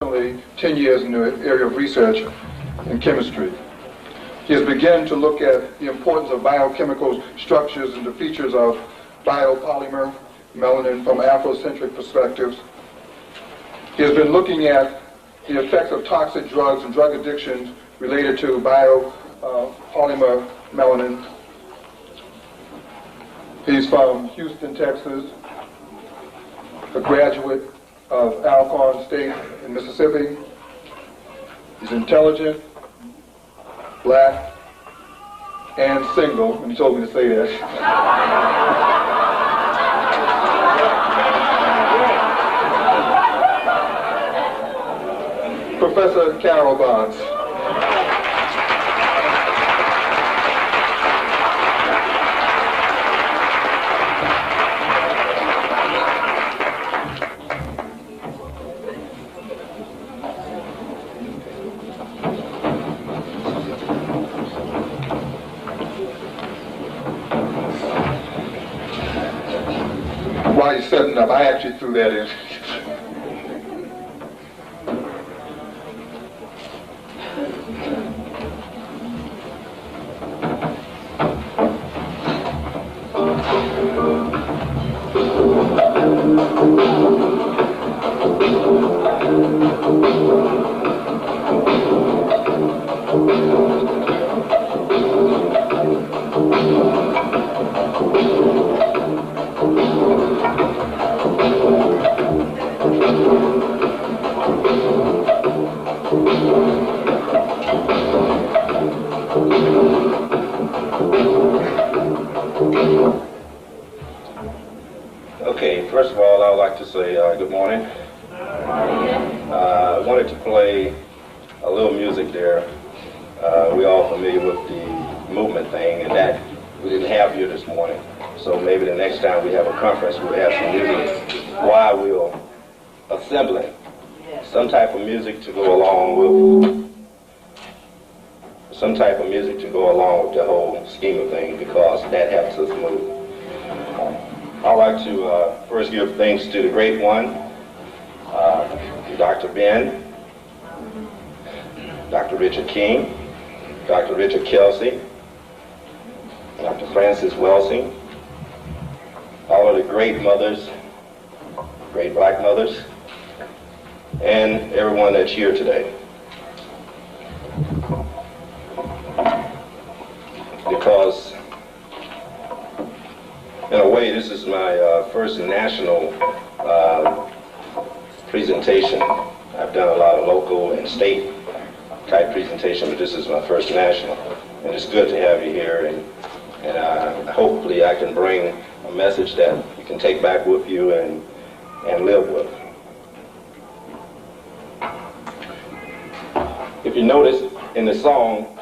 approximately 10 years in the area of research in chemistry. He has begun to look at the importance of biochemical structures and the features of biopolymer melanin from Afrocentric perspectives. He has been looking at the effects of toxic drugs and drug addictions related to biopolymer melanin. He's from Houston, Texas, a graduate of Alcorn State in Mississippi. He's intelligent, black, and single, and he told me to say that. Professor Carol Bonds. While you're setting up, I actually threw that in. Okay, first of all, I would like to say good morning. I wanted to play a little music there. We're all familiar with the movement thing, and that we didn't have here this morning. So maybe the next time we have a conference, we'll have some music while we're assembling. Some type of music to go along with the whole scheme of things, because that helps us move. I'd like to first give thanks to the great one, Dr. Ben, Dr. Richard King, Dr. Richard Kelsey, Dr. Francis Welsing, all of the great mothers, great black mothers, and everyone that's here today. Because in a way, this is my first national presentation. I've done a lot of local and state type presentation, but this is my first national. And it's good to have you here, and hopefully I can bring a message that you can take back with you and live with. If you notice in the song,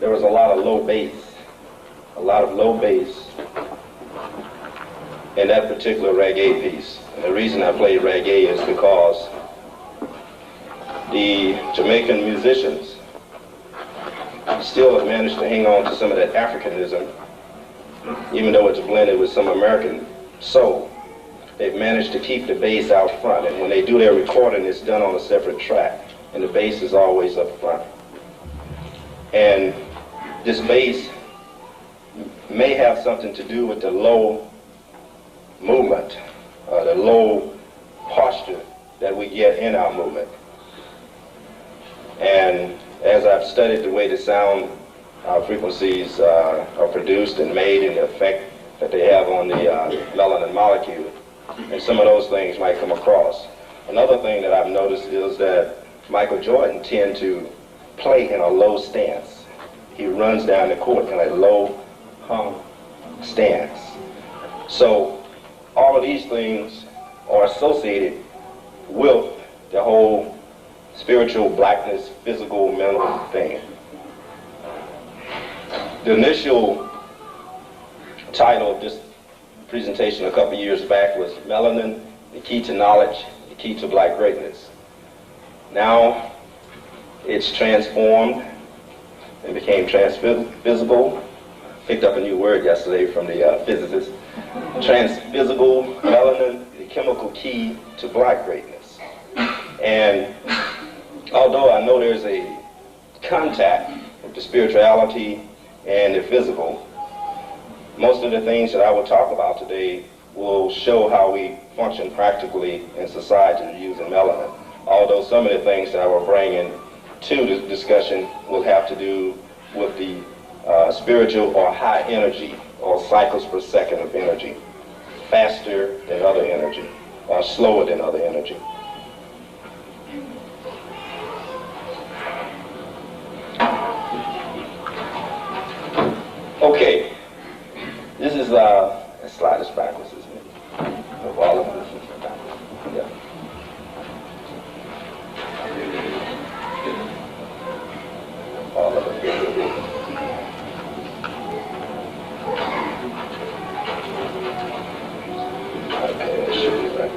there was a lot of low bass in that particular reggae piece. And the reason I played reggae is because the Jamaican musicians still have managed to hang on to some of that Africanism, even though it's blended with some American soul. They've managed to keep the bass out front, and when they do their recording, it's done on a separate track, and the bass is always up front. And this bass may have something to do with the low movement, the low posture that we get in our movement. And as I've studied the way the sound frequencies are produced and made and the effect that they have on the melanin molecule, and some of those things might come across. Another thing that I've noticed is that Michael Jordan tends to play in a low stance. He runs down the court in a low hung stance. So all of these things are associated with the whole spiritual blackness, physical, mental thing. The initial title of this presentation a couple years back was Melanin, the Key to Knowledge, the Key to Black Greatness. Now it's transformed and became transvisible. Picked up a new word yesterday from the physicist. Transvisible melanin, the chemical key to black greatness. And Although I know there's a contact with the spirituality and the physical, most of the things that I will talk about today will show how we function practically in society using melanin. Although some of the things that I will bring in to the discussion will have to do with the spiritual or high energy, or cycles per second of energy, faster than other energy, or slower than other energy. Okay, this is, let's slide this backwards, isn't it? Of all of this. Yeah. All of it. Okay, that should be right.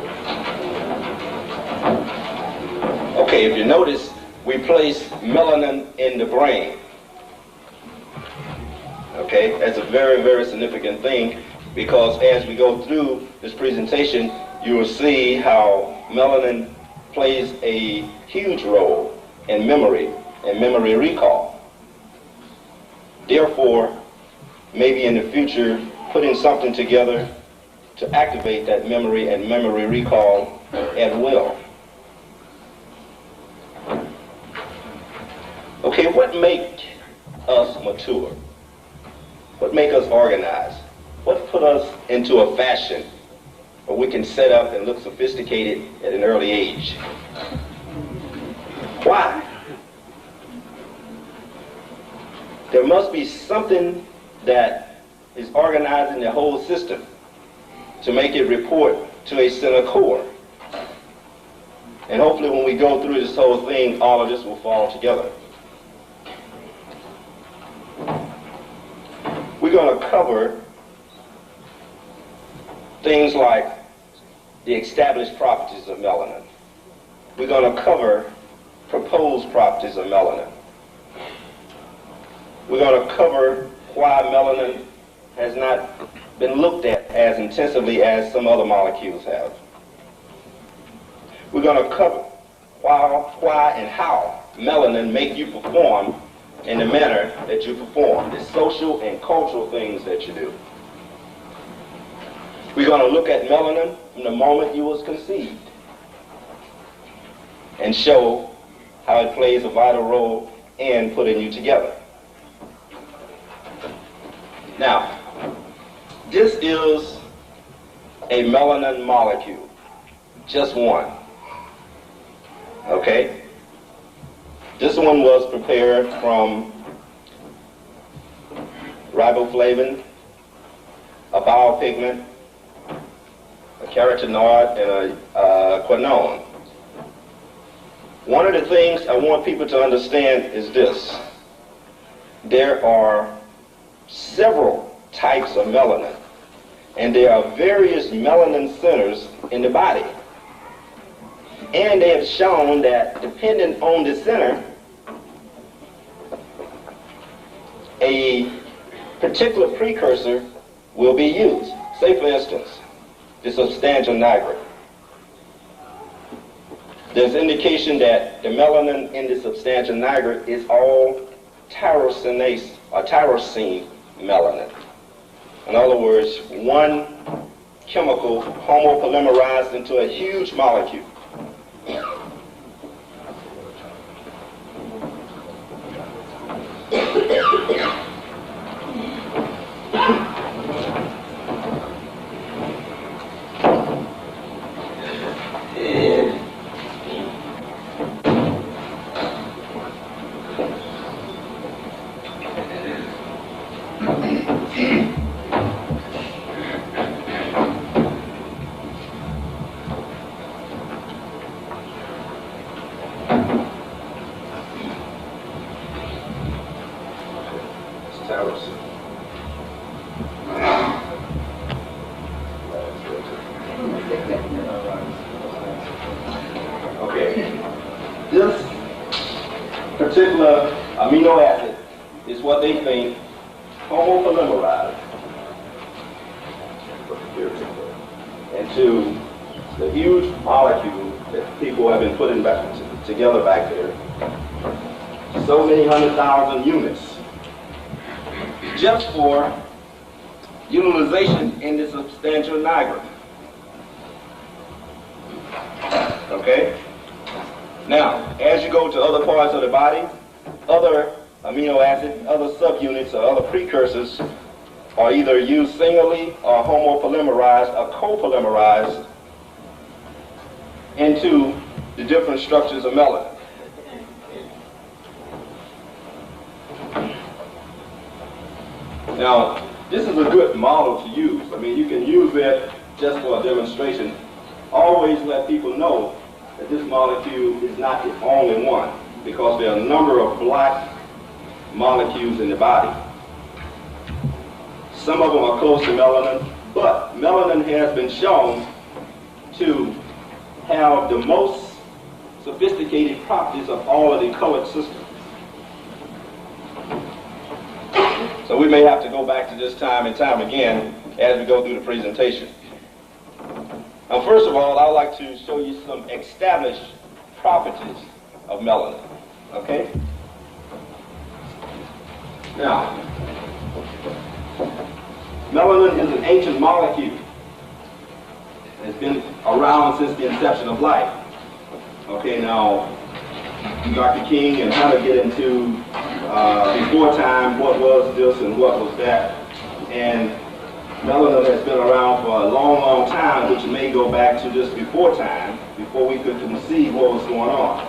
Okay, if you notice, we place melanin in the brain. Okay, that's a very, very significant thing, because as we go through this presentation, you will see how melanin plays a huge role in memory and memory recall. Therefore, maybe in the future, putting something together to activate that memory and memory recall at will. Okay, what makes us mature? What make us organized? What put us into a fashion where we can set up and look sophisticated at an early age? Why? There must be something that is organizing the whole system to make it report to a center core. And hopefully when we go through this whole thing, all of this will fall together. We're going to cover things like the established properties of melanin. We're going to cover proposed properties of melanin. We're going to cover why melanin has not been looked at as intensively as some other molecules have. We're going to cover why and how melanin make you perform in the manner that you perform, the social and cultural things that you do. We're going to look at melanin from the moment you was conceived and show how it plays a vital role in putting you together. Now, this is a melanin molecule, just one. Okay? This one was prepared from riboflavin, a biopigment, a carotenoid, and a quinone. One of the things I want people to understand is this. There are several types of melanin, and there are various melanin centers in the body. And they have shown that depending on the center, a particular precursor will be used. Say, for instance, the substantia nigra. There's indication that the melanin in the substantia nigra is all tyrosinase or tyrosine melanin. In other words, one chemical homopolymerized into a huge molecule. Okay, this particular amino acid is what they think homopolymerized into the huge molecule that people have been putting back into. together back there. So many 100,000 units just for utilization in the substantial nigra. Okay? Now, as you go to other parts of the body, other amino acids, other subunits, or other precursors are either used singly or homopolymerized or copolymerized into the different structures of melanin. Now, this is a good model to use. I mean, you can use it just for a demonstration. Always let people know that this molecule is not the only one, because there are a number of black molecules in the body. Some of them are close to melanin, but melanin has been shown to have the most sophisticated properties of all of the colored systems. So we may have to go back to this time and time again as we go through the presentation. Now, first of all, I would like to show you some established properties of melanin. Okay? Now, melanin is an ancient molecule. It's been around since the inception of life. Okay, now, Dr. King and how to get into before time, what was this and what was that. And melanin has been around for a long, long time, which may go back to just before time, before we could conceive what was going on.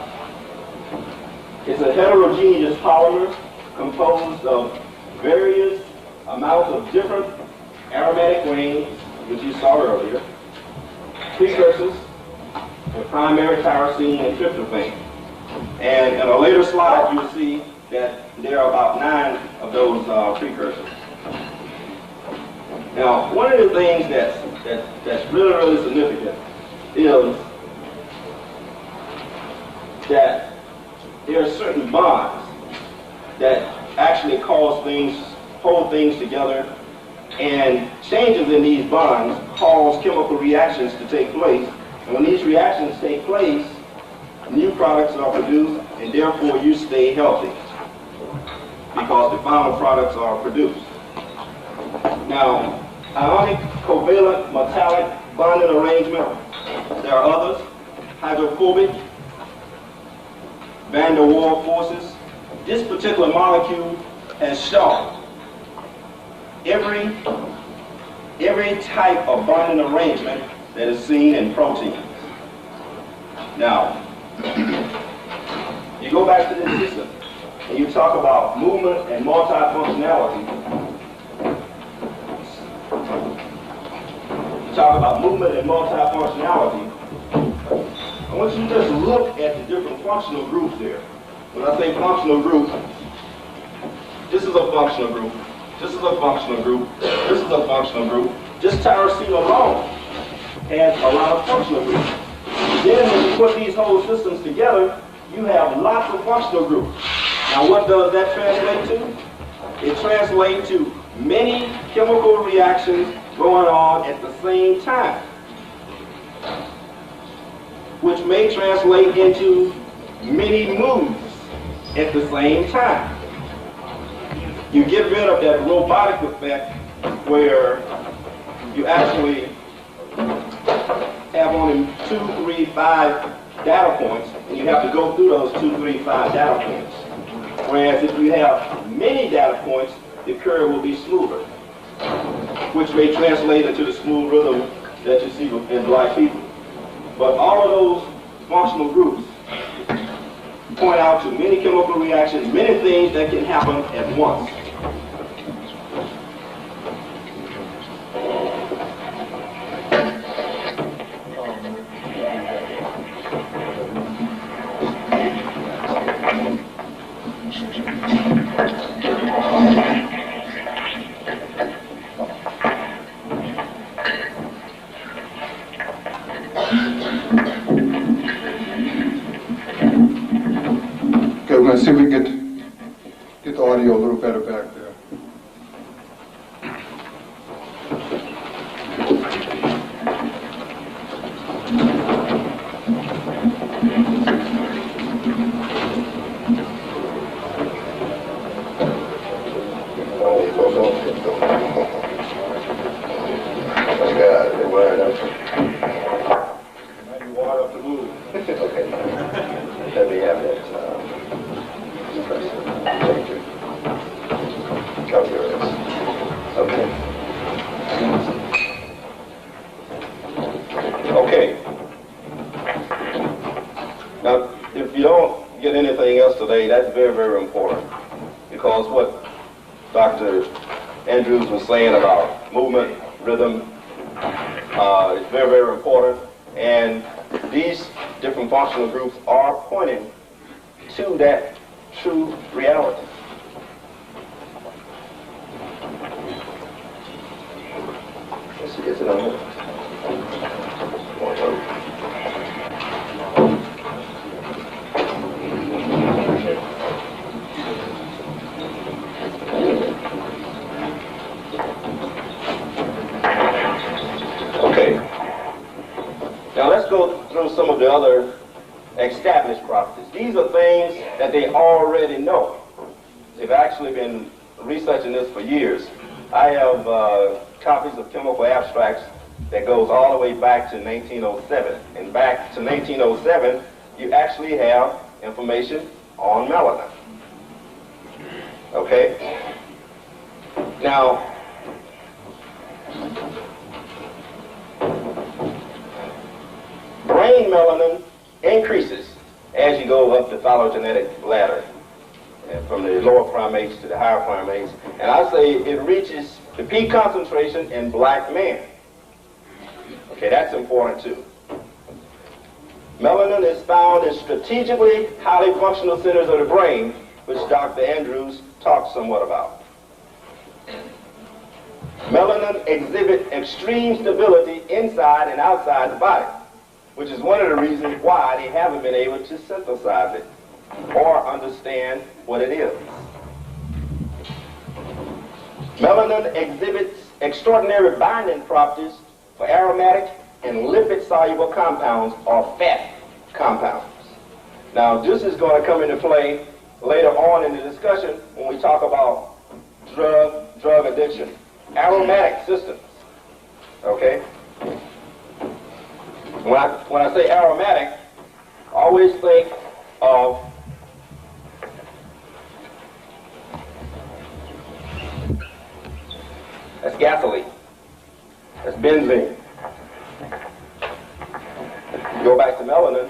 It's a heterogeneous polymer composed of various amounts of different aromatic rings, which you saw earlier, precursors, the primary tyrosine and tryptophan. And in a later slide, you'll see that there are about 9 of those precursors. Now, one of the things that's really, really significant is that there are certain bonds that actually cause things, hold things together, and changes in these bonds cause chemical reactions to take place. And when these reactions take place, new products are produced, and therefore you stay healthy, because the final products are produced. Now, ionic, covalent, metallic bonding arrangement, there are others. Hydrophobic, van der Waals forces. This particular molecule has shown every type of bonding arrangement that is seen in proteins. Now, you go back to this system and you talk about movement and multifunctionality. Talk about movement and multifunctionality. I want you to just look at the different functional groups there. When I say functional group, this is a functional group, this is a functional group, this is a functional group. Just tyrosine alone has a lot of functional groups. Then when you put these whole systems together, you have lots of functional groups. Now what does that translate to? It translates to many chemical reactions going on at the same time, which may translate into many moves at the same time. You get rid of that robotic effect where you actually have only 2, 3, 5 data points, and you have to go through those 2, 3, 5 data points. Whereas if you have many data points, the curve will be smoother, which may translate into the smooth rhythm that you see in black people. But all of those functional groups point out to many chemical reactions, many things that can happen at once. Okay, we're going to see if we can get the audio a little better back. that's very, very important, because what Dr. Andrews was saying about movement, rhythm, is very, very important, and these different functional groups are pointing to that true reality. Let's see, is it on here? Okay. Now let's go through some of the other established properties. These are things that they already know. They've actually been researching this for years. I have copies of chemical abstracts that goes all the way back to 1907. And back to 1907, you actually have information on melanin. Okay? Now, brain melanin increases as you go up the phylogenetic ladder, and from the lower primates to the higher primates. And I say it reaches the peak concentration in black men. Okay, that's important too. Melanin is found in strategically highly functional centers of the brain, which Dr. Andrews talked somewhat about. Melanin exhibits extreme stability inside and outside the body, which is one of the reasons why they haven't been able to synthesize it or understand what it is. Melanin exhibits extraordinary binding properties for aromatic and lipid-soluble compounds or fat compounds. Now, this is going to come into play later on in the discussion when we talk about drug addiction. Aromatic systems, okay? When I say aromatic, I always think of that's gasoline, that's benzene. You go back to melanin,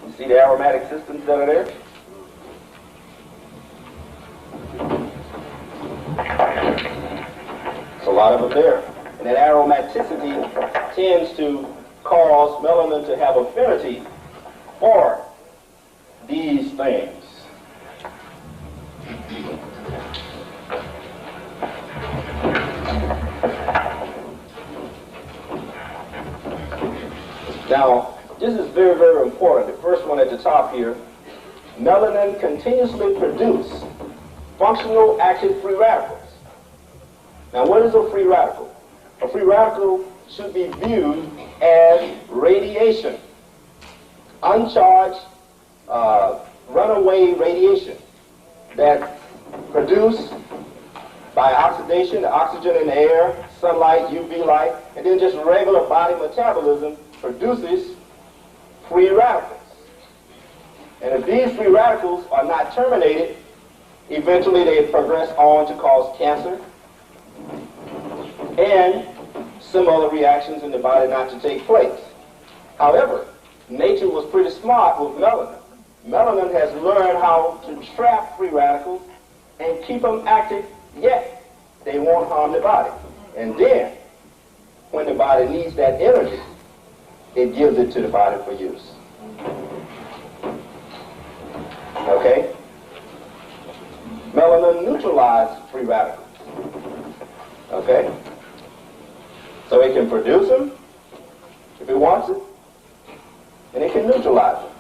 you see the aromatic systems that are there? There's a lot of them there. And that aromaticity tends to cause melanin to have affinity for these things. Now, this is very, very important. The first one at the top here, melanin continuously produces functional active free radicals. Now, what is a free radical? A free radical should be viewed as radiation, uncharged, runaway radiation that's produced by oxidation, the oxygen in the air, sunlight, UV light, and then just regular body metabolism produces free radicals. And if these free radicals are not terminated, eventually they progress on to cause cancer and some other reactions in the body not to take place. However, nature was pretty smart with melanin. Melanin has learned how to trap free radicals and keep them active, yet they won't harm the body. And then, when the body needs that energy, it gives it to the body for use. Okay? Melanin neutralizes free radicals. Okay? So it can produce them if it wants it, and it can neutralize them.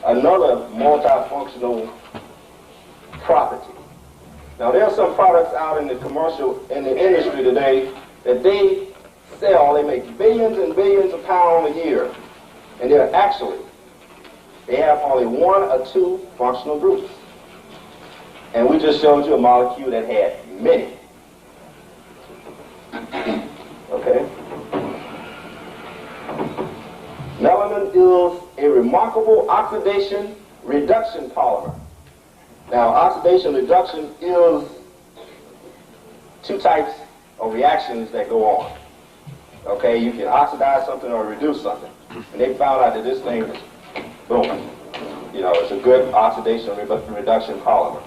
Another multifunctional property. Now, there are some products out in the industry today that they sell. They make billions and billions of pounds a year, and they have only one or two functional groups. And we just showed you a molecule that had many. Okay? Melanin is a remarkable oxidation reduction polymer. Now, oxidation reduction is two types of reactions that go on. Okay, you can oxidize something or reduce something. And they found out that this thing is boom. it's a good oxidation reduction polymer.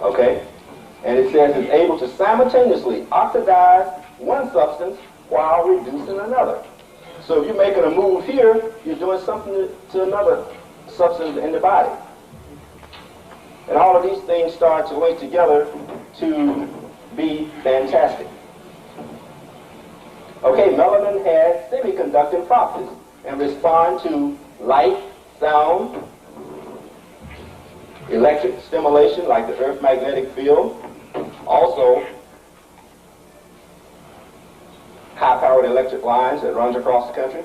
Okay? And it says it's able to simultaneously oxidize one substance while reducing another. So if you're making a move here, you're doing something to another substance in the body. And all of these things start to link together to be fantastic. Okay, melanin has semiconducting properties and respond to light, sound, electric stimulation like the Earth magnetic field, also high-powered electric lines that runs across the country,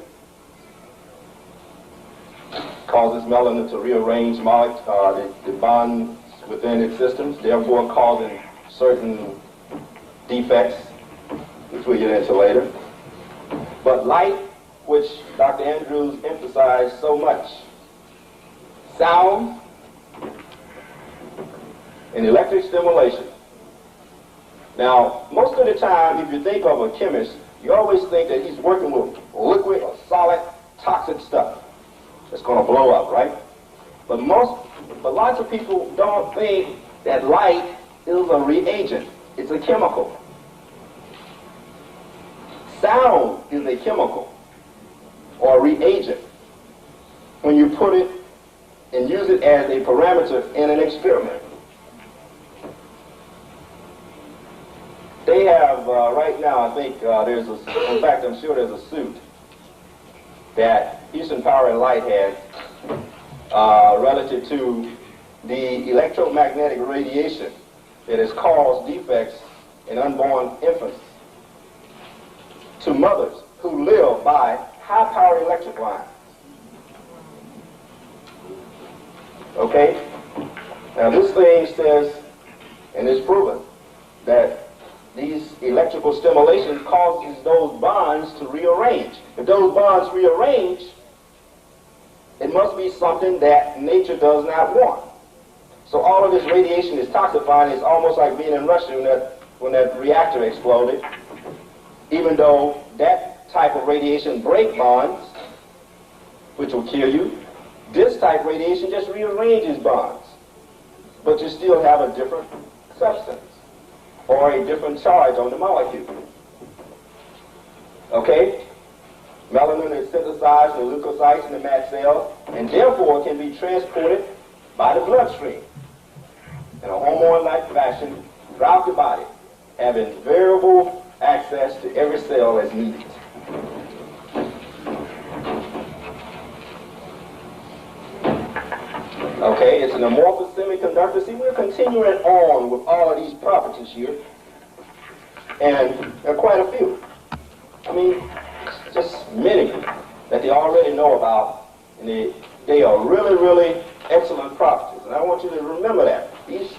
causes melanin to rearrange the bonds within its systems, therefore causing certain defects, which we'll get into later. But light, which Dr. Andrews emphasized so much, sound, and electric stimulation. Now, most of the time, if you think of a chemist, you always think that he's working with liquid or solid toxic stuff that's going to blow up, right? But lots of people don't think that light is a reagent. It's a chemical. Sound is a chemical or reagent when you put it and use it as a parameter in an experiment. They have, right now, I think in fact, I'm sure there's a suit that Houston Power and Light has relative to the electromagnetic radiation that has caused defects in unborn infants to mothers who live by high-powered electric lines. Okay? Now this thing says, and it's proven, that these electrical stimulations causes those bonds to rearrange. If those bonds rearrange, it must be something that nature does not want. So all of this radiation is toxifying. It's almost like being in Russia when that reactor exploded. Even though that type of radiation breaks bonds, which will kill you, this type of radiation just rearranges bonds. But you still have a different substance or a different charge on the molecule. Okay? Melanin is synthesized in the leukocytes in the mast cells and therefore can be transported by the bloodstream in a hormone-like fashion throughout the body, having variable access to every cell as needed. Okay, it's an amorphous semiconductor. See, we're continuing on with all of these properties here, and there are quite a few. I mean, just many that they already know about, and they are really, really excellent properties. And I want you to remember that. These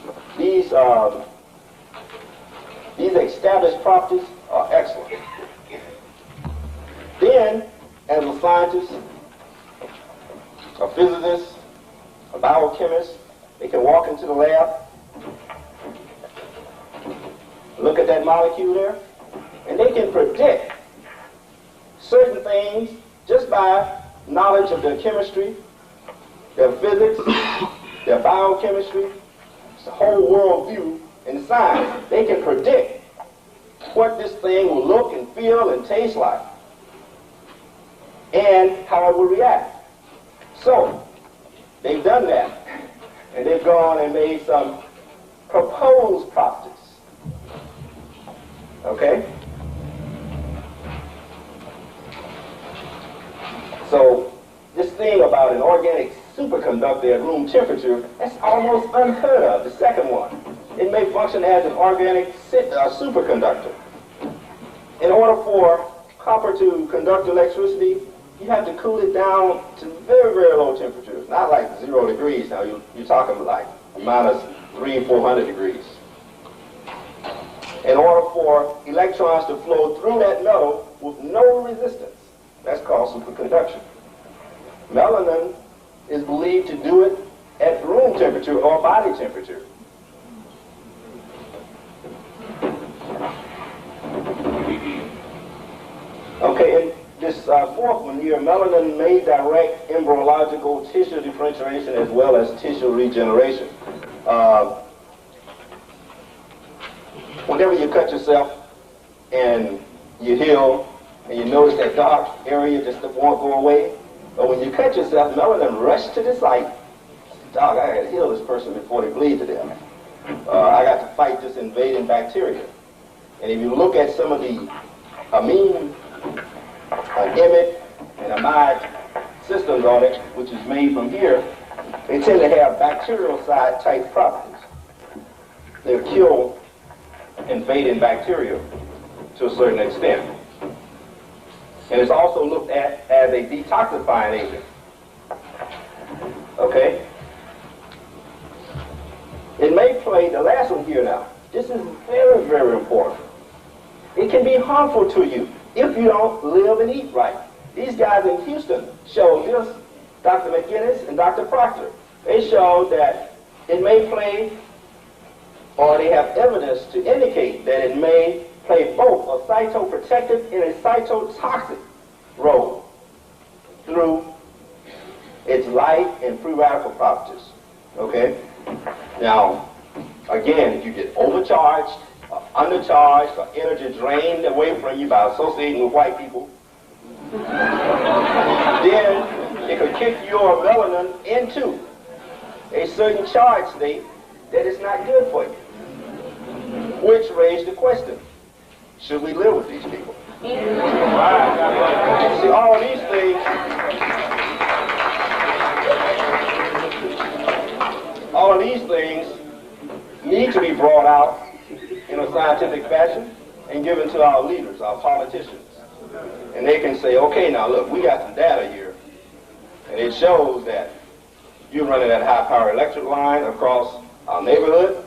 established properties are excellent. Then, as a scientist, a physicist, a biochemist, they can walk into the lab, look at that molecule there, and they can predict certain things just by knowledge of their chemistry, their physics, their biochemistry, the whole world view in science. They can predict what this thing will look and feel and taste like and how it will react. So, they've done that, and they've gone and made some proposed properties. Okay? So, this thing about an organic superconductor at room temperature, that's almost unheard of, the second one. It may function as an organic superconductor. In order for copper to conduct electricity, you have to cool it down to very, very low temperatures, not like 0 degrees. Now, you're talking like minus 300, 400 degrees. In order for electrons to flow through that metal with no resistance. That's called superconduction. Melanin is believed to do it at room temperature or body temperature. Okay, and this fourth one here, melanin may direct embryological tissue differentiation as well as tissue regeneration. Whenever you cut yourself and you heal and you notice that dark area just won't go away, but when you cut yourself, melanin rushes to the site. Dog, I got to heal this person before they bleed to death. I got to fight this invading bacteria. And if you look at some of the amine, IMID, and amide systems on it, which is made from here, they tend to have bacterial side type properties. They'll kill invading bacteria to a certain extent. And it's also looked at as a detoxifying agent. Okay? It may play, the last one here now, this is very, very important. It can be harmful to you if you don't live and eat right. These guys in Houston showed this, Dr. McGinnis and Dr. Proctor. They showed that it may play, or they have evidence to indicate that it may play both a cytoprotective and a cytotoxic role through its light and free radical properties. Okay? Now, again, if you get overcharged, or undercharged, or energy drained away from you by associating with white people, then it could kick your melanin into a certain charge state that is not good for you. Which raised the question, should we live with these people? See, all these things need to be brought out in a scientific fashion and given to our leaders, our politicians. And they can say, okay, now look, we got some data here, and it shows that you're running that high-power electric line across our neighborhood,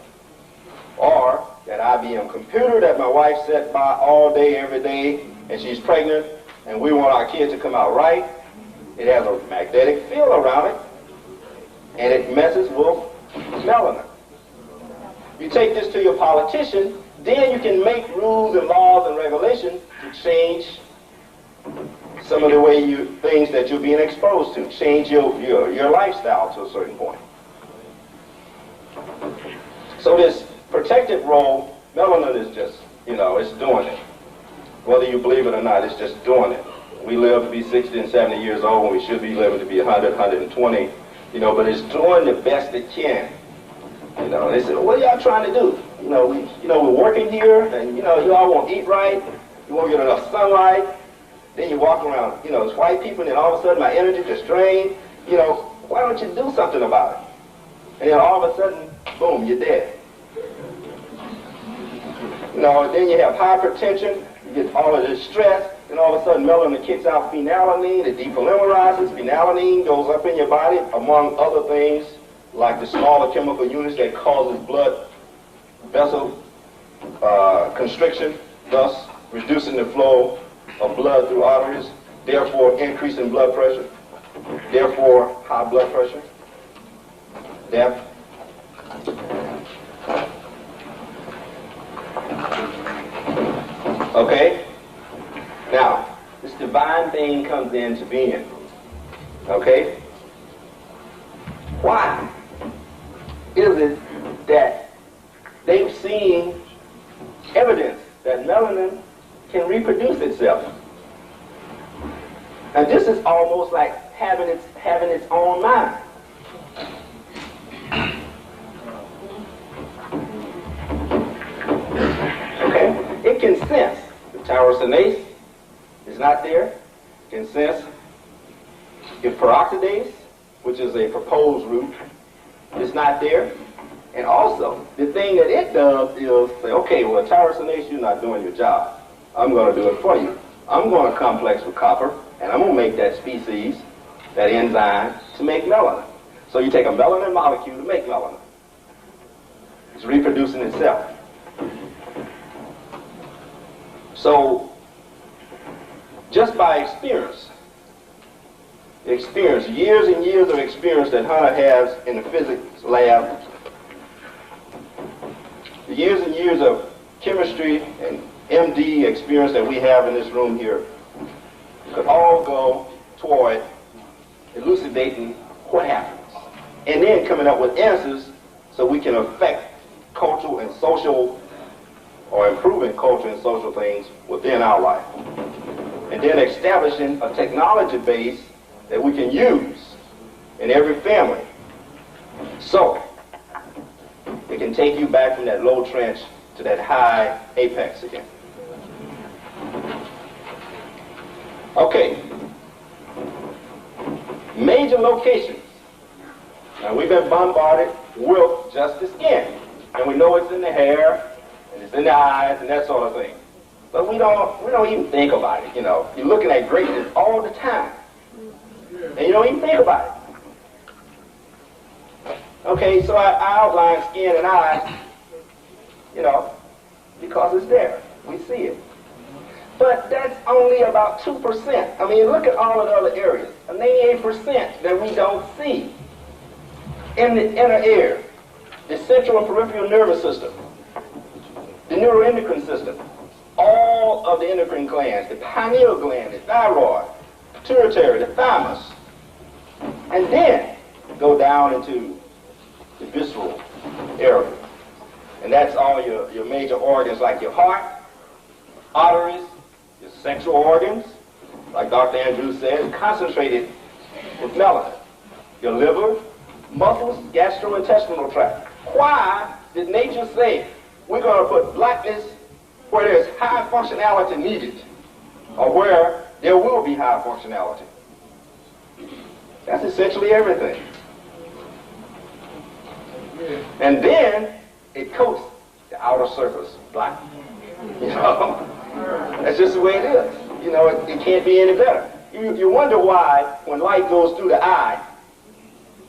or that IBM computer that my wife sat by all day, every day, and she's pregnant, and we want our kids to come out right. It has a magnetic field around it, and it messes with melanin. You take this to your politician, then you can make rules and laws and regulations to change some of the way things that you're being exposed to, change your lifestyle to a certain point. So this protective role, melanin is just, it's doing it. Whether you believe it or not, it's just doing it. We live to be 60 and 70 years old when we should be living to be 100, 120, but it's doing the best it can. They said, what are y'all trying to do? We're working here, and you all won't eat right, you won't get enough sunlight, then you walk around, it's white people, and then all of a sudden my energy just drained, why don't you do something about it? And then all of a sudden, boom, you're dead. Then you have hypertension, you get all of this stress, and all of a sudden melanin kicks out phenylalanine, it depolymerizes, phenylalanine goes up in your body, among other things, like the smaller chemical units that causes blood vessel constriction, thus reducing the flow of blood through arteries, therefore increasing blood pressure, therefore high blood pressure, death. Okay? Now, this divine thing comes into being. Okay? Why is it that they've seen evidence that melanin can reproduce itself? And this is almost like having its own mind. Okay? It can sense the tyrosinase is not there. It can sense if peroxidase, which is a proposed route, is not there. And also, the thing that it does is say, okay, well, tyrosinase, you're not doing your job. I'm going to do it for you. I'm going to complex with copper, and I'm going to make that species, that enzyme, to make melanin. So you take a melanin molecule to make melanin. It's reproducing itself. So, just by experience, years and years of experience that Hunter has in the physics lab, the years and years of chemistry and MD experience that we have in this room here, could all go toward elucidating what happens, and then coming up with answers so we can affect cultural and social, or improving cultural and social things within our life. And then establishing a technology base that we can use in every family. So, it can take you back from that low trench to that high apex again. Okay. Major locations. Now, we've been bombarded with just the skin. And we know it's in the hair, and it's in the eyes, and that sort of thing. But we don't even think about it, you know. You're looking at greatness all the time. And you don't even think about it. Okay, so I outline skin and eyes, you know, because it's there. We see it. But that's only about 2%. I mean, look at all of the other areas. 98% that we don't see. In the inner ear, the central and peripheral nervous system, the neuroendocrine system, all of the endocrine glands, the pineal gland, the thyroid, pituitary, the thymus, and then go down into the visceral area. And that's all your major organs like your heart, arteries, your sexual organs, like Dr. Andrews says, concentrated with melanin. Your liver, muscles, gastrointestinal tract. Why did nature say we're going to put blackness where there's high functionality needed, or where there will be high functionality? That's essentially everything. And then it coats the outer surface black. You know, that's just the way it is. You know, it can't be any better. You wonder why, when light goes through the eye,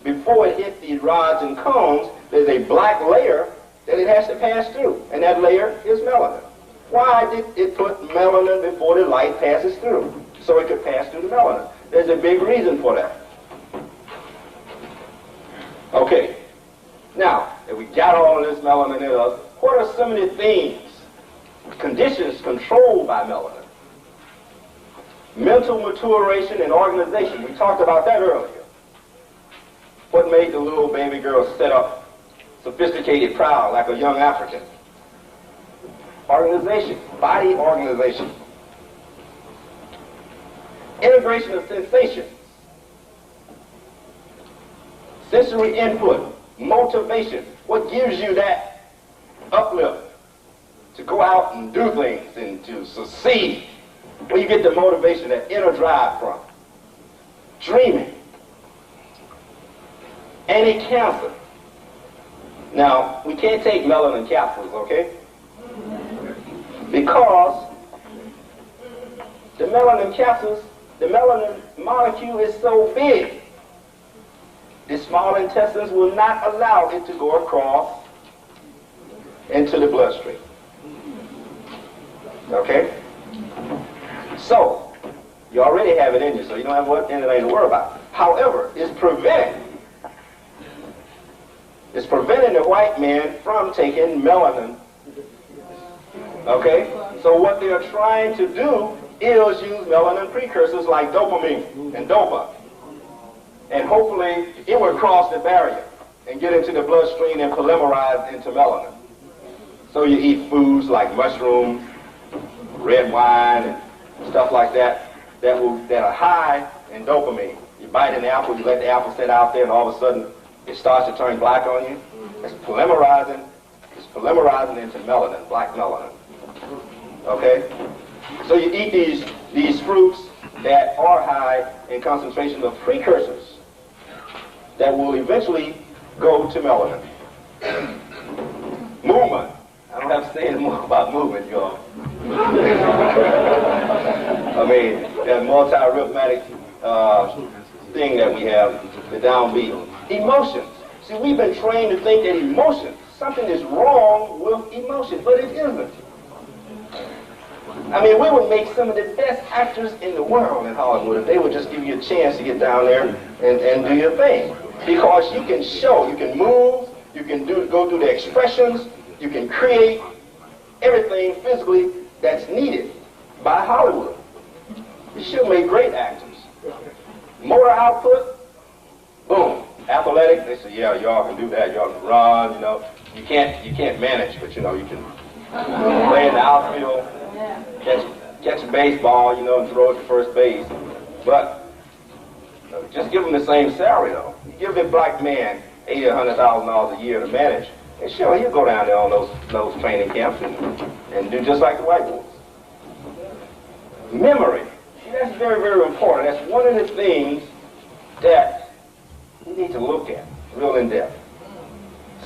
before it hits these rods and cones, there's a black layer that it has to pass through, and that layer is melanin. Why did it put melanin before the light passes through? So it could pass through the melanin. There's a big reason for that. Okay, now, if we got all of this melanin in us, what are some of the things, conditions controlled by melanin? Mental maturation and organization. We talked about that earlier. What made the little baby girl set up, sophisticated, proud, like a young African? Organization, body organization. Integration of sensations. Sensory input, motivation. What gives you that uplift to go out and do things and to succeed? Where you get the motivation, that inner drive from? Dreaming. Anti-cancer. Now, we can't take melanin capsules, okay? Because the melanin capsules, the melanin molecule is so big, the small intestines will not allow it to go across into the bloodstream. Okay? So, you already have it in you, so you don't have anything to worry about. However, it's preventing the white man from taking melanin. Okay? So what they're trying to do is use melanin precursors like dopamine and dopa. And hopefully it will cross the barrier and get into the bloodstream and polymerize into melanin. So you eat foods like mushrooms, red wine, and stuff like that that are high in dopamine. You bite an apple, you let the apple sit out there, and all of a sudden it starts to turn black on you. It's polymerizing into melanin, black melanin. Okay? So you eat these fruits that are high in concentration of precursors that will eventually go to melanin. Movement. I don't have to say any more about movement, y'all. I mean, that multi-rhythmic thing that we have, the downbeat. Emotions. See, we've been trained to think that emotions, something is wrong with emotion, but it isn't. I mean, we would make some of the best actors in the world in Hollywood if they would just give you a chance to get down there and do your thing. Because you can show, you can move, you can go through the expressions, you can create everything physically that's needed by Hollywood. You should make great actors. Motor output, boom. Athletic, they say, yeah, y'all can do that. Y'all can run, you know. You can't manage, but you know, you can play in the outfield, catch a baseball, you know, and throw it to first base. But just give them the same salary, though. You give a black man $80,000 or $100,000 a year to manage, and sure, he'll go down there on those training camps and do just like the white boys. Memory. See, that's very, very important. That's one of the things that you need to look at real in depth.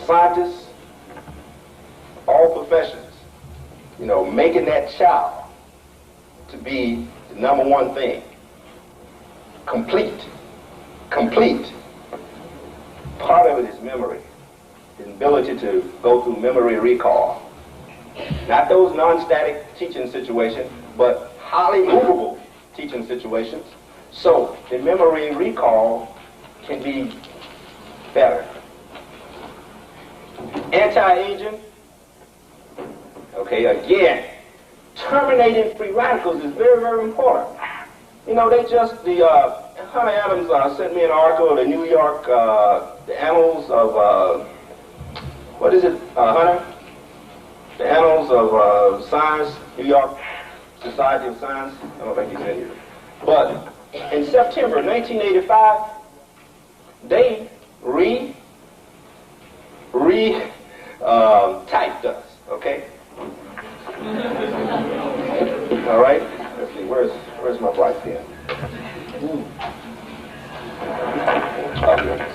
Scientists, all professions, you know, making that child to be the number one thing. Complete. Part of it is memory. The ability to go through memory recall. Not those non-static teaching situations, but highly movable teaching situations. So the memory recall can be better. Anti-aging, okay, again, terminating free radicals is very, very important. You know, Hunter Adams sent me an article of the New York, the Annals of, what is it, Hunter? The Annals of Science, New York Society of Science. I don't think he's in here. But in September 1985, they typed us, okay? All right. Let's see. Where's my black pen? Oh, here it is.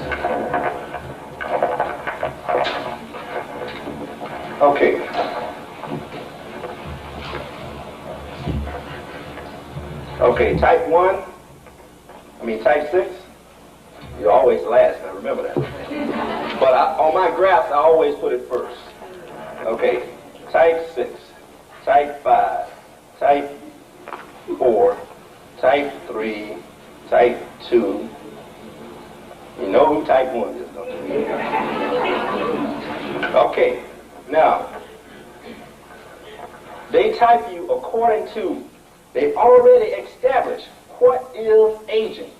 Okay. Okay. Type 6. You always last. Now remember that. But on my graphs, I always put it first. Okay. Type 6. Type 5. Type 4, type 3, type 2. You know who type 1 is, don't you? Okay, now, they type you according to, they've already established what is aging.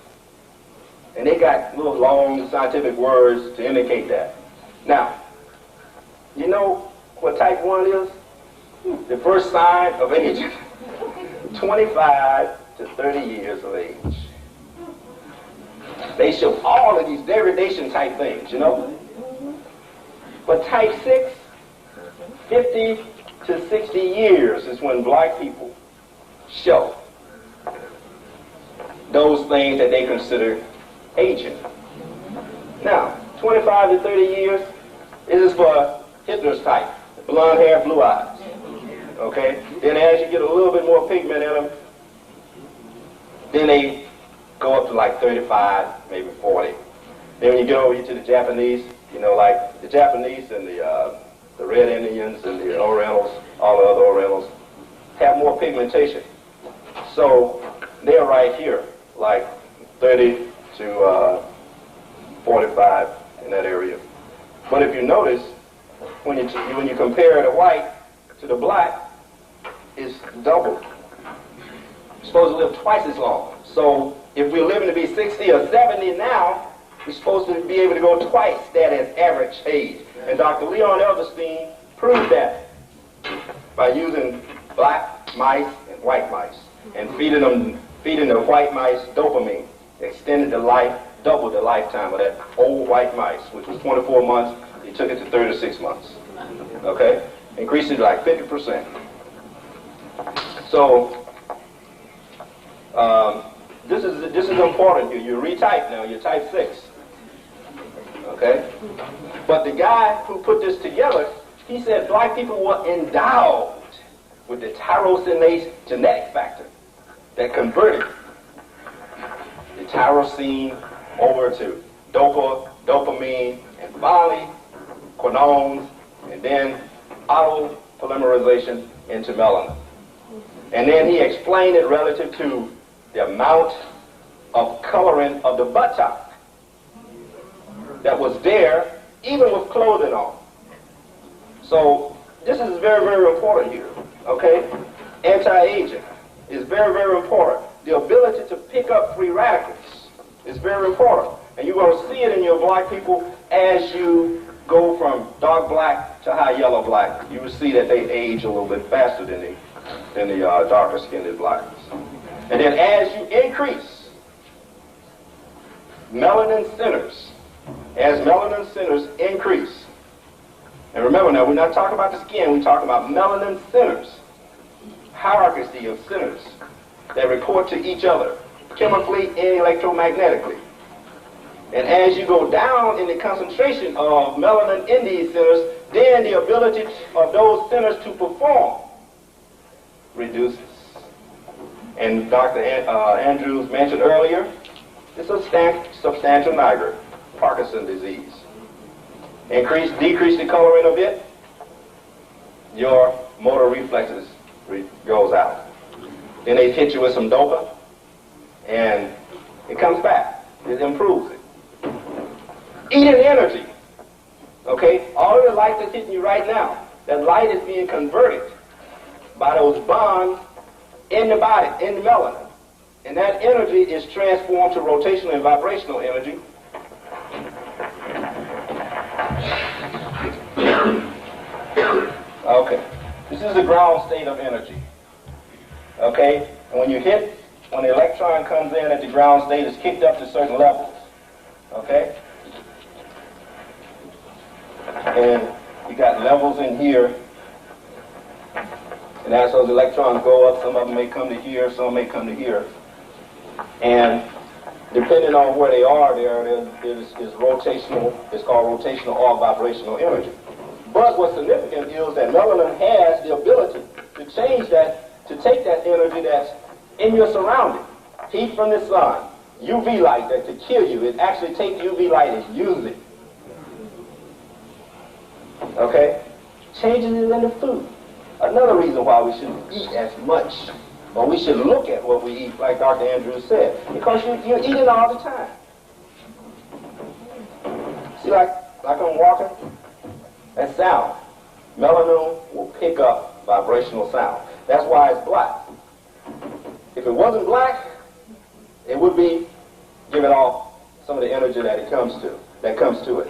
And they got little long scientific words to indicate that. Now, you know what type 1 is? The first sign of aging. 25 to 30 years of age. They show all of these degradation type things, you know. But type 6, 50 to 60 years is when black people show those things that they consider aging. Now, 25 to 30 years, this is for Hitler's type, blonde hair, blue eyes. Okay? Then as you get a little bit more pigment in them, then they go up to like 35, maybe 40. Then when you get over here to the Japanese, you know, like the Japanese and the Red Indians and the Orientals, all the other Orientals, have more pigmentation. So they're right here, like 30 to 45 in that area. But if you notice, when you compare the white to the black, it's double. You're supposed to live twice as long. So if we're living to be 60 or 70 now, we're supposed to be able to go twice that as average age. And Dr. Leon Elderstein proved that by using black mice and white mice and feeding the white mice dopamine, extended the life, doubled the lifetime of that old white mice, which was 24 months. He took it to 36 months. Okay? Increased it like 50%. So this is important here. You retype now. You're type 6. Okay? But the guy who put this together, he said black people were endowed with the tyrosinase genetic factor that converted the tyrosine over to dopamine, and finally quinones, and then auto polymerization into melanin. And then he explained it relative to the amount of coloring of the buttock that was there, even with clothing on. So this is very, very important here, okay? Anti-aging is very, very important. the ability to pick up free radicals is very important. And you're going to see it in your black people as you go from dark black to high yellow black. You will see that they age a little bit faster than the darker skinned blacks. And then as you increase melanin centers, as melanin centers increase, and remember now, we're not talking about the skin, we're talking about melanin centers, hierarchy of centers that report to each other, chemically and electromagnetically. And as you go down in the concentration of melanin in these centers, then the ability of those centers to perform reduces. And Dr. Andrews mentioned earlier, it's a substantial niger, Parkinson's disease. Decrease the coloring a bit, your motor reflexes goes out. Then they hit you with some dopa, and it comes back. It improves it. Eating energy. Okay? All of the light that's hitting you right now, that light is being converted by those bonds in the body, in the melanin. And that energy is transformed to rotational and vibrational energy. Okay. This is the ground state of energy. Okay? And when the electron comes in at the ground state, it's kicked up to certain levels. Okay? And you got levels in here. And as those electrons go up, some of them may come to here, some may come to here. And depending on where they are there is rotational, it's called rotational or vibrational energy. But what's significant is that melanin has the ability to change that, to take that energy that's in your surrounding, heat from the sun, UV light that could kill you, it actually takes UV light and uses it. Okay? Changes it into food. Another reason why we shouldn't eat as much, or we should look at what we eat, like Dr. Andrews said, because you're eating all the time. See, like I'm walking, that sound, melanin will pick up vibrational sound. That's why it's black. If it wasn't black, it would be giving off some of the energy that comes to it.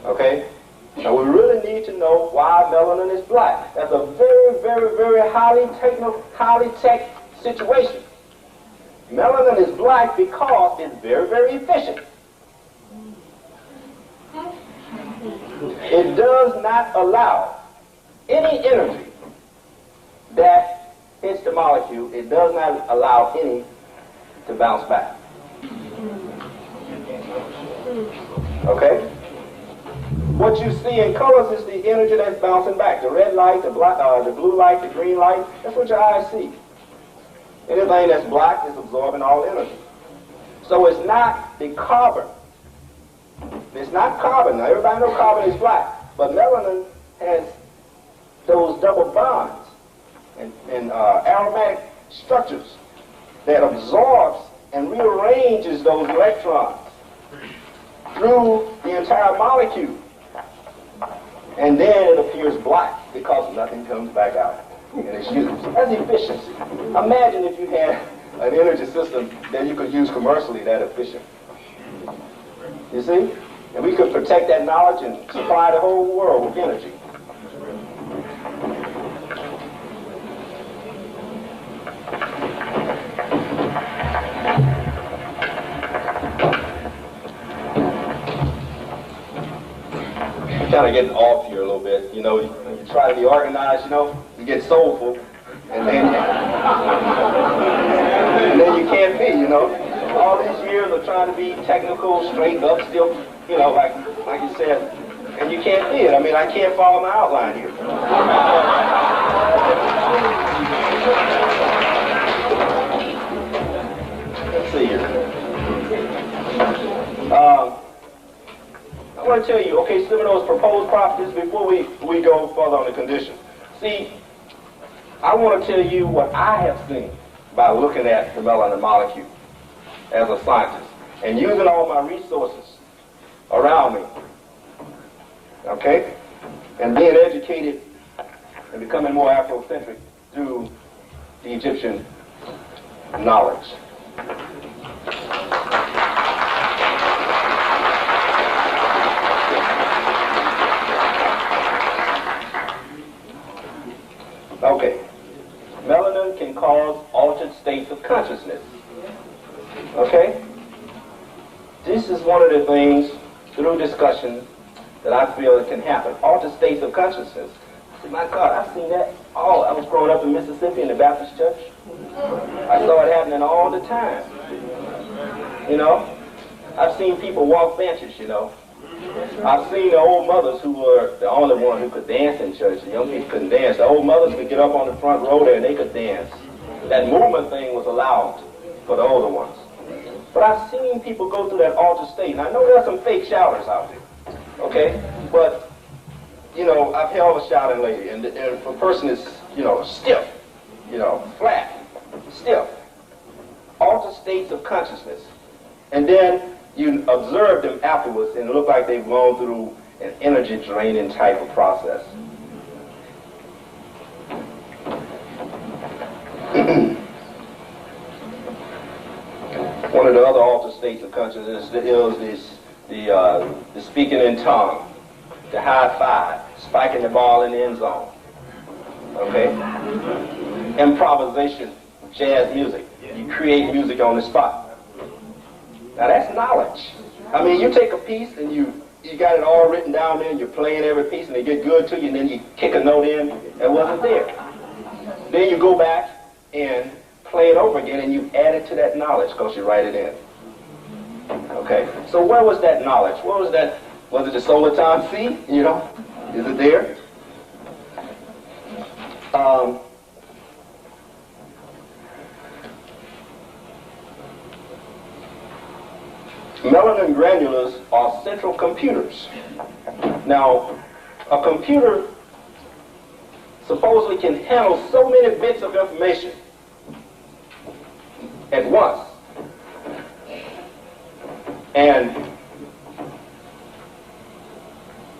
Okay? Now we really need to know why melanin is black. That's a very, very, very highly tech situation. Melanin is black because it's very, very efficient. It does not allow any energy that hits the molecule, it does not allow any to bounce back. Okay? What you see in colors is the energy that's bouncing back. The red light, the blue light, the green light, that's what your eyes see. Anything that's black is absorbing all energy. So it's not the carbon. It's not carbon. Now everybody knows carbon is black, but melanin has those double bonds and aromatic structures that absorbs and rearranges those electrons through the entire molecule. And then it appears black because nothing comes back out. And it's used. That's efficiency. Imagine if you had an energy system that you could use commercially that efficient. You see? And we could protect that knowledge and supply the whole world with energy. Kind of getting off here a little bit, you know, you try to be organized, you know, you get soulful, and then you can't be, you know. All these years of trying to be technical, straight up, still, you know, like you said, and you can't be it. I mean, I can't follow my outline here. Let's see here. I want to tell you, okay, some of those proposed properties before we go further on the condition. See, I want to tell you what I have seen by looking at the melanin molecule as a scientist and using all my resources around me, okay, and being educated and becoming more Afrocentric through the Egyptian knowledge. Okay. Melanin can cause altered states of consciousness. Okay? This is one of the things, through discussion, that I feel it can happen. Altered states of consciousness. I said, my God, I've seen that all. I was growing up in Mississippi in the Baptist church. I saw it happening all the time. You know? I've seen people walk benches, you know. I've seen the old mothers who were the only one who could dance in church. The young people couldn't dance. The old mothers could get up on the front row there and they could dance. That movement thing was allowed for the older ones. But I've seen people go through that altered state. And I know there are some fake shouters out there. Okay? But, you know, I've held a shouting lady. And if a person is, you know, stiff, you know, flat, stiff, altered states of consciousness. And then you observe them afterwards and it look like they've gone through an energy draining type of process. One of the other altered states of consciousness is the speaking in tongue, the high five, spiking the ball in the end zone. Okay? Improvisation, jazz music. You create music on the spot. Now that's knowledge. I mean, you take a piece and you got it all written down there and you're playing every piece and they get good to you and then you kick a note in that wasn't there. Then you go back and play it over again and you add it to that knowledge because you write it in. Okay? So where was that knowledge? Where was that? Was it the solar time C? You know? Is it there? Melanin granules are central computers. Now, a computer supposedly can handle so many bits of information at once. And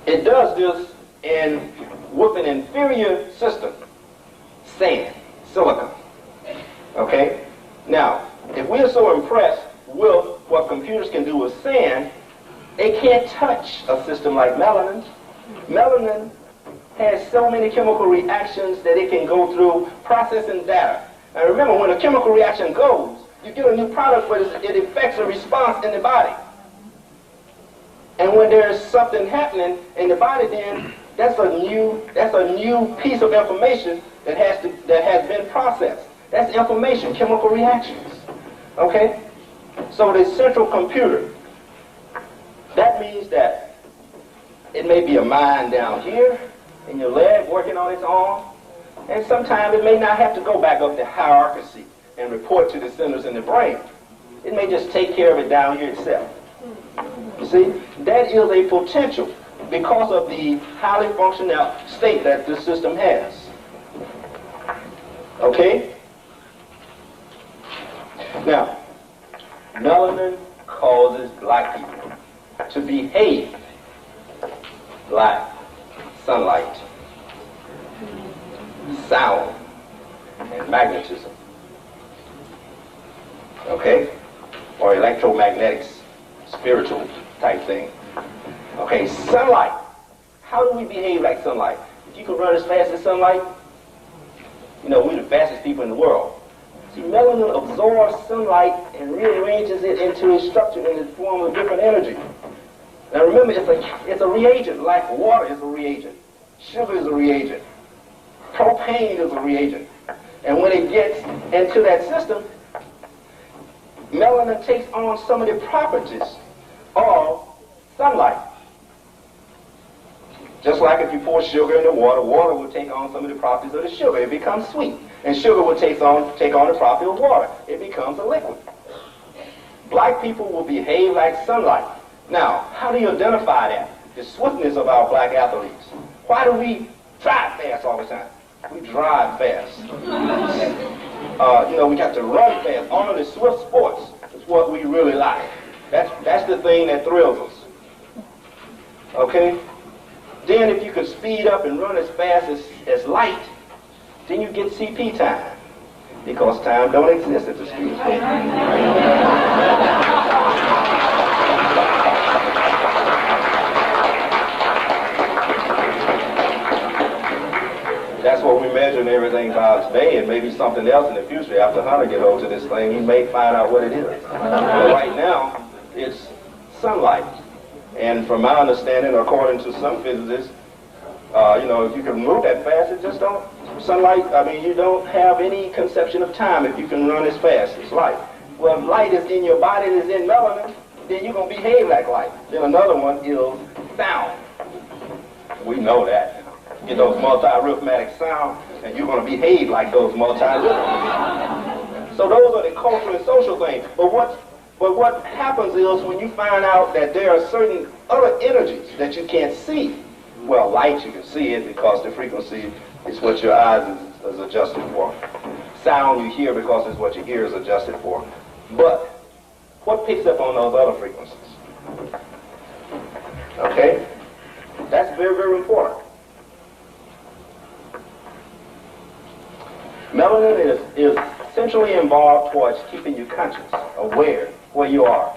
it does this with an inferior system, sand, silicon. Okay? Now, if we're so impressed with what computers can do with sand, they can't touch a system like melanin. Melanin has so many chemical reactions that it can go through processing data. Now remember, when a chemical reaction goes, you get a new product, but it affects a response in the body. And when there's something happening in the body, then that's a new piece of information that has been processed. That's information, chemical reactions. Okay? So the central computer, that means that it may be a mind down here in your leg working on its own, and sometimes it may not have to go back up the hierarchy and report to the centers in the brain. It may just take care of it down here itself. You see, that is a potential because of the highly functional state that the system has. Okay? Now, melanin causes black people to behave like sunlight, sound, and magnetism. Okay? Or electromagnetics, spiritual type thing. Okay, sunlight. How do we behave like sunlight? If you could run as fast as sunlight, you know, we're the fastest people in the world. See, melanin absorbs sunlight and rearranges it into a structure in the form of different energy. Now remember, it's a reagent, like water is a reagent. Sugar is a reagent. Propane is a reagent. And when it gets into that system, melanin takes on some of the properties of sunlight. Just like if you pour sugar into water, water will take on some of the properties of the sugar. It becomes sweet. And sugar will take on the property of water. It becomes a liquid. Black people will behave like sunlight. Now, how do you identify that? The swiftness of our black athletes. Why do we drive fast all the time? We drive fast. You know, we got to run fast. All of the swift sports is what we really like. That's the thing that thrills us. Okay? Then if you could speed up and run as fast as light, then you get CP time. Because time don't exist at the speed of light. That's what we measure and everything by today, and maybe something else in the future. After Hunter get hold to this thing, he may find out what it is. But right now, it's sunlight. And from my understanding, according to some physicists, you know, if you can move that fast, it just don't, sunlight, I mean, you don't have any conception of time if you can run as fast as light. Well, if light is in your body, it is in melanin, then you're going to behave like light. Then another one is sound. We know that. Get those multi-rhythmic sounds, and you're going to behave like those multi-rhythmic. So those are the cultural and social things. But what happens is when you find out that there are certain other energies that you can't see. Well, light, you can see it because the frequency is what your eyes is adjusted for. Sound you hear because it's what your ear is adjusted for. But what picks up on those other frequencies? Okay? That's very, very important. Melanin is centrally involved towards keeping you conscious, aware where you are.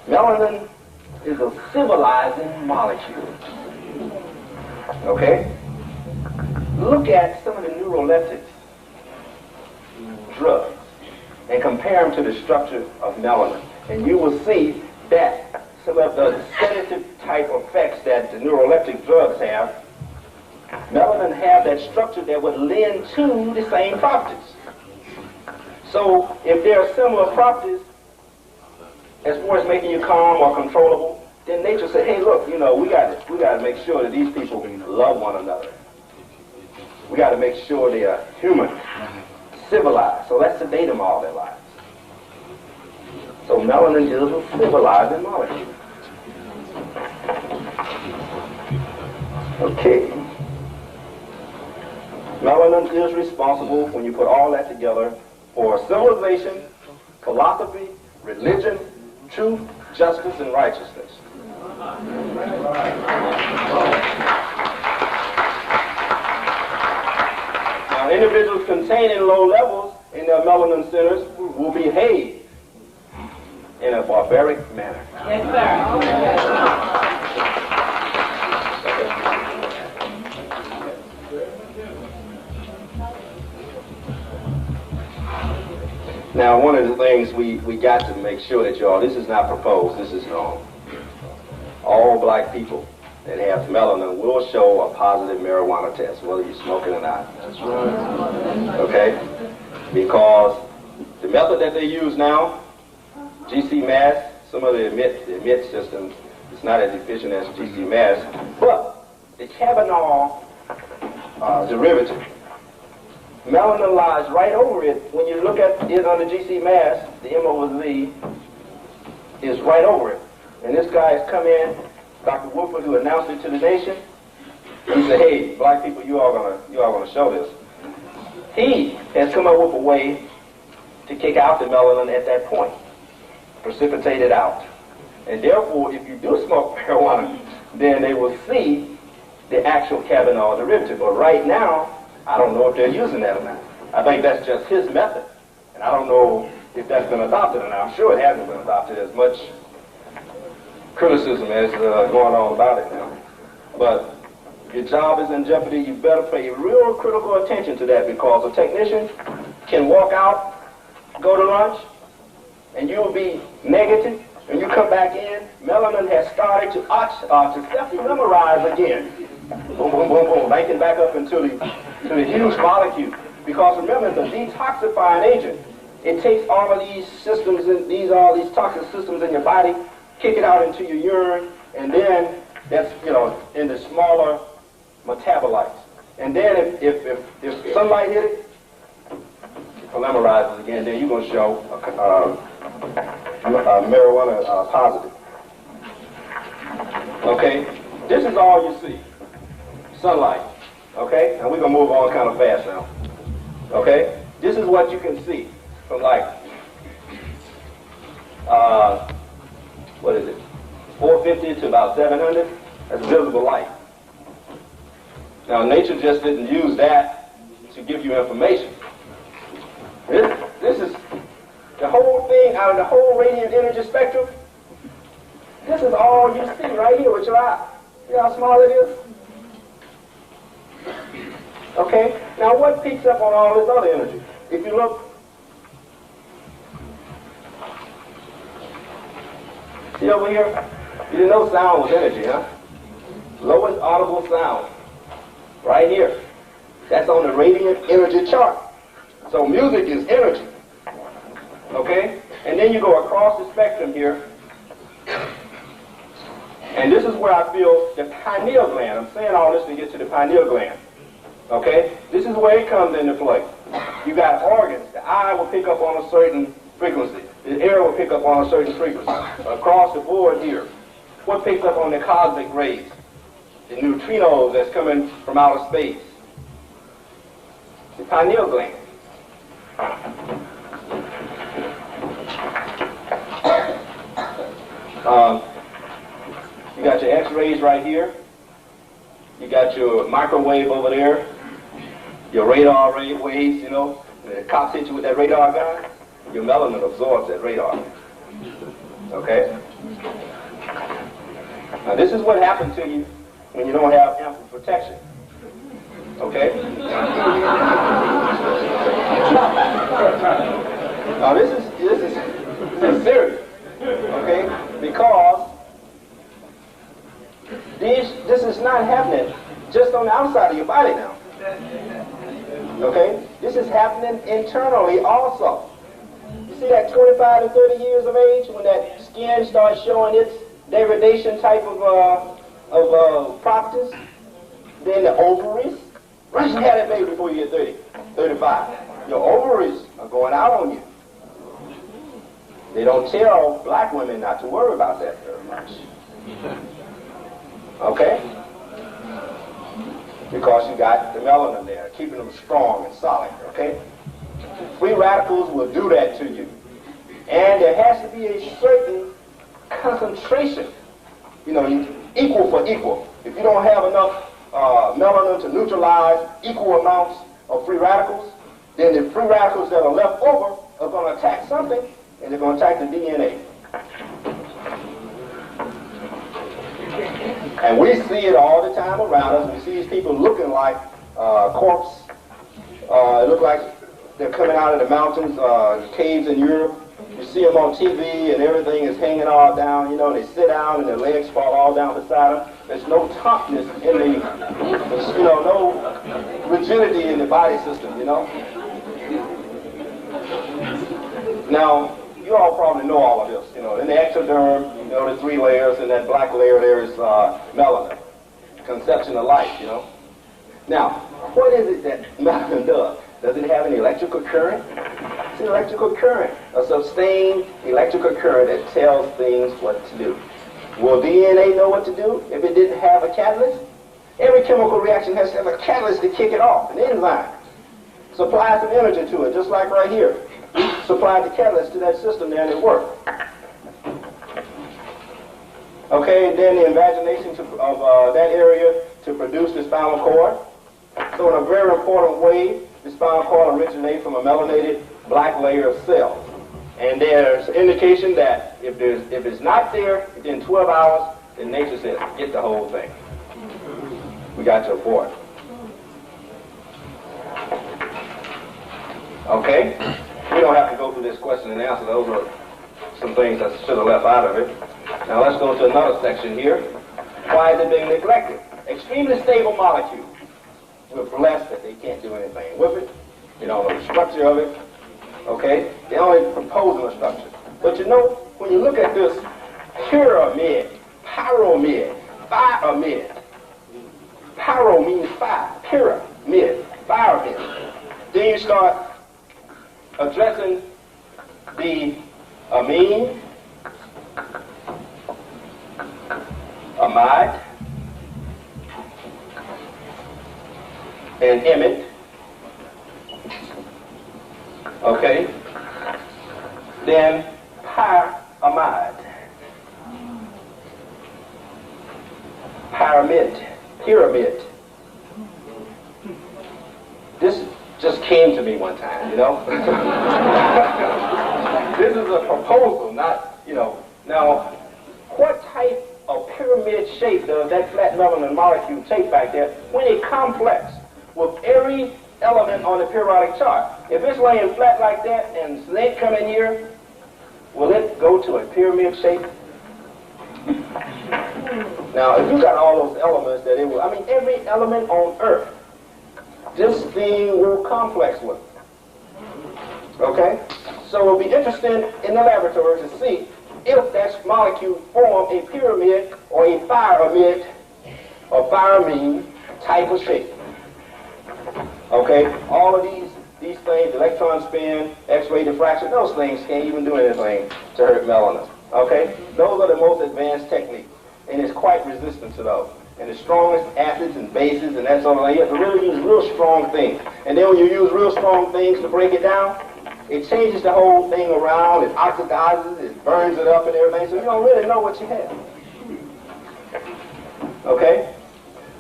Melanin is a civilizing molecule. Okay? Look at some of the neuroleptic drugs and compare them to the structure of melanin. And you will see that some of the sedative type effects that the neuroleptic drugs have, melanin have that structure that would lend to the same properties. So if there are similar properties as far as making you calm or controllable, then nature said, hey, look, you know, we got to make sure that these people love one another. We got to make sure they are human, civilized. So let's sedate them all their lives. So melanin is a civilizing molecule. Okay. Melanin is responsible, when you put all that together, for civilization, philosophy, religion, truth, justice, and righteousness. Now, individuals containing low levels in their melanin centers will behave in a barbaric manner. Yes, sir. Now, one of the things we got to make sure that y'all, this is not proposed, this is known. All black people that have melanin will show a positive marijuana test, whether you're smoking or not. That's right. Okay? Because the method that they use now, GC mass, some of the emit systems, it's not as efficient as GC mass, but the cannabinol derivative, melanin lies right over it. When you look at it on the GC mass, the M over Z is right over it. And this guy has come in, Dr. Woodford, who announced it to the nation. He said, hey, black people, you all gonna show this. He has come up with a way to kick out the melanin at that point, precipitate it out. And therefore, if you do smoke marijuana, then they will see the actual cannabinol derivative. But right now, I don't know if they're using that or not. I think that's just his method. And I don't know if that's been adopted or not. I'm sure it hasn't been adopted. As much criticism as going on about it now. But your job is in jeopardy. You better pay real critical attention to that, because a technician can walk out, go to lunch, and you'll be negative. And you come back in, melanin has started to self-memorize again. Boom, boom, boom, boom, banking back up into the huge molecule. Because remember, it's a detoxifying agent. It takes all of these systems, all these toxic systems in your body, kick it out into your urine, and then that's, you know, in the smaller metabolites. And then if sunlight hit it, it polymerizes again, then you're going to show marijuana positive. Okay? This is all you see. Sunlight. Okay? And we're going to move on kind of fast now. Okay? This is what you can see from light. What is it? 450 to about 700. That's visible light. Now, nature just didn't use that to give you information. This is the whole thing out of the whole radiant energy spectrum. This is all you see right here with your eye. See how small it is? Okay, now what picks up on all this other energy? If you look, see over here? You didn't know sound was energy, huh? Lowest audible sound, right here. That's on the radiant energy chart. So music is energy, okay? And then you go across the spectrum here, and this is where I feel the pineal gland. I'm saying all this to get to the pineal gland, okay? This is where it comes into play. You got organs. The eye will pick up on a certain frequency. The ear will pick up on a certain frequency. Across the board here, what picks up on the cosmic rays? The neutrinos that's coming from outer space. The pineal gland. You got your X-rays right here. You got your microwave over there. Your radar waves, you know. The cops hit you with that radar gun. Your melanin absorbs that radar. Okay? Now this is what happens to you when you don't have ample protection. Okay? Now this is serious. Okay? Because this is not happening just on the outside of your body now. Okay? This is happening internally also. You see that 25 to 30 years of age, when that skin starts showing its degradation type of properties, then the ovaries, right, you had that baby before you get 30, 35. Your ovaries are going out on you. They don't tell black women not to worry about that very much. Okay? Because you got the melanin there, keeping them strong and solid, okay? Free radicals will do that to you. And there has to be a certain concentration, you know, equal for equal. If you don't have enough melanin to neutralize equal amounts of free radicals, then the free radicals that are left over are going to attack something, and they're going to attack the DNA. And we see it all the time around us. We see these people looking like corpse. It look like they're coming out of the mountains, caves in Europe. You see them on TV and everything is hanging all down. You know, they sit down and their legs fall all down beside them. There's no toughness in the, you know, no rigidity in the body system, you know. Now, you all probably know all of this, you know. In the ectoderm, you know, the 3 layers, and that black layer there is melanin, conception of life, you know. Now, what is it that melanin does? Does it have an electrical current? It's an electrical current, a sustained electrical current that tells things what to do. Will DNA know what to do if it didn't have a catalyst? Every chemical reaction has to have a catalyst to kick it off, an enzyme. Supply some energy to it, just like right here. Supply the catalyst to that system there and it works. Okay, and then the imagination of that area to produce the spinal cord. So in a very important way, the spinal cord originates from a melanated black layer of cells. And there's indication that if it's not there within 12 hours, then nature says, get the whole thing. We got to abort. Okay? We don't have to go through this question and answer. Those are some things I should have left out of it. Now let's go to another section here. Why is it being neglected? Extremely stable molecule. We're blessed that they can't do anything with it. They don't know the structure of it. Okay? They only proposing a structure. But you know, when you look at this pyramid, pyramid, pyro means fire, pyramid, pyramid. Then you start addressing the amine, amide, and imide. Okay? Then pyramide, pyramid. This just came to me one time, you know. This is a proposal, not, you know. Now, what type of pyramid shape does that flat melanin molecule take back there when it complex with every element on the periodic chart? If it's laying flat like that and zinc come in here, will it go to a pyramid shape? Now, if you got all those elements that it will, I mean, every element on Earth, this thing will complex with. Okay? So it'll be interesting in the laboratory to see if that molecule form a pyramid or a pyramid or pyramide type of shape. Okay? All of these things, electron spin, X-ray diffraction, those things can't even do anything to hurt melanin. Okay? Those are the most advanced techniques, and it's quite resistant to those. And the strongest acids and bases and that sort of thing, you have to really use real strong things. And then when you use real strong things to break it down, it changes the whole thing around, it oxidizes, it burns it up and everything, so you don't really know what you have. Okay?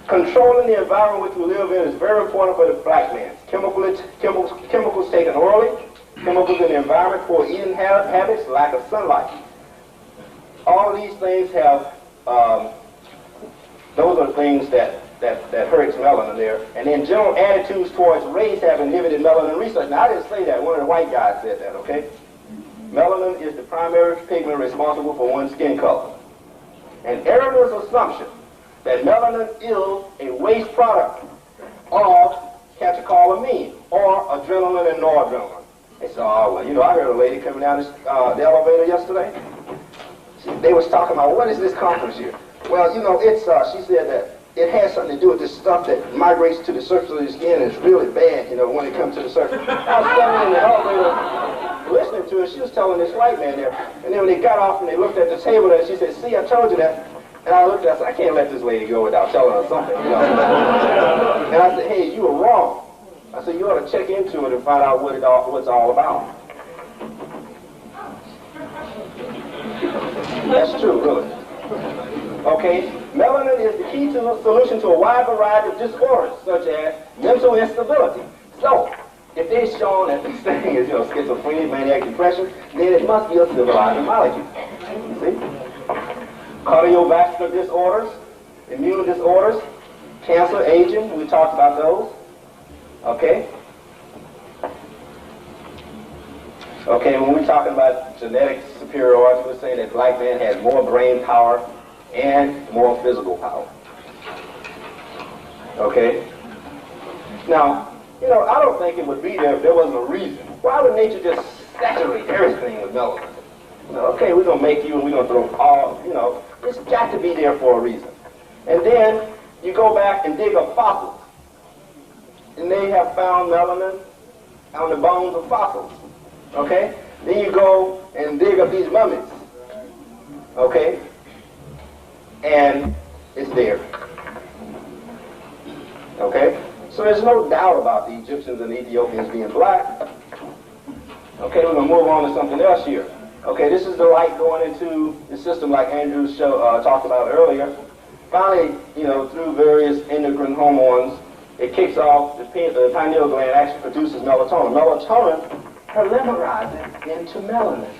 Controlling the environment which we live in is very important for the black man. Chemicals taken orally, chemicals in the environment, poor eating habits, lack of sunlight. All of these things have, those are things that hurts melanin there. And then general attitudes towards race have inhibited melanin research. Now, I didn't say that. One of the white guys said that, okay? Melanin is the primary pigment responsible for one's skin color. An erroneous assumption that melanin is a waste product of catecholamine or adrenaline and noradrenaline. They said, oh, well, you know, I heard a lady coming down the elevator yesterday. They was talking about, what is this conference here? Well, you know, it's, she said that it has something to do with this stuff that migrates to the surface of the skin and it's really bad, you know, when it comes to the surface. I was standing in the elevator listening to her. She was telling this white man there. And then when they got off and they looked at the table there, she said, see, I told you that. And I looked at her, I said, I can't let this lady go without telling her something, you know. And I said, hey, you were wrong. I said, you ought to check into it and find out what it's all about. That's true, really. Okay, melanin is the key to the solution to a wide variety of disorders, such as mental instability. So, if they're shown that this thing is, you know, schizophrenia, maniac depression, then it must be a civilizing molecule. You see? Cardiovascular disorders, immune disorders, cancer, aging, we talked about those. Okay? Okay, when we're talking about genetic superiority, we're saying that black man has more brain power and more physical power. Okay? Now, you know, I don't think it would be there if there wasn't a reason. Why would nature just saturate everything with melanin? You know, okay, we're going to make you and we're going to throw all, you know, it's got to be there for a reason. And then you go back and dig up fossils. And they have found melanin on the bones of fossils. Okay? Then you go and dig up these mummies. Okay? And it's there. Okay? So there's no doubt about the Egyptians and the Ethiopians being black. Okay, we're going to move on to something else here. Okay, this is the light going into the system like Andrew talked about earlier. Finally, you know, through various endocrine hormones, it kicks off, the pineal gland actually produces melatonin. Melatonin polymerizes into melanin.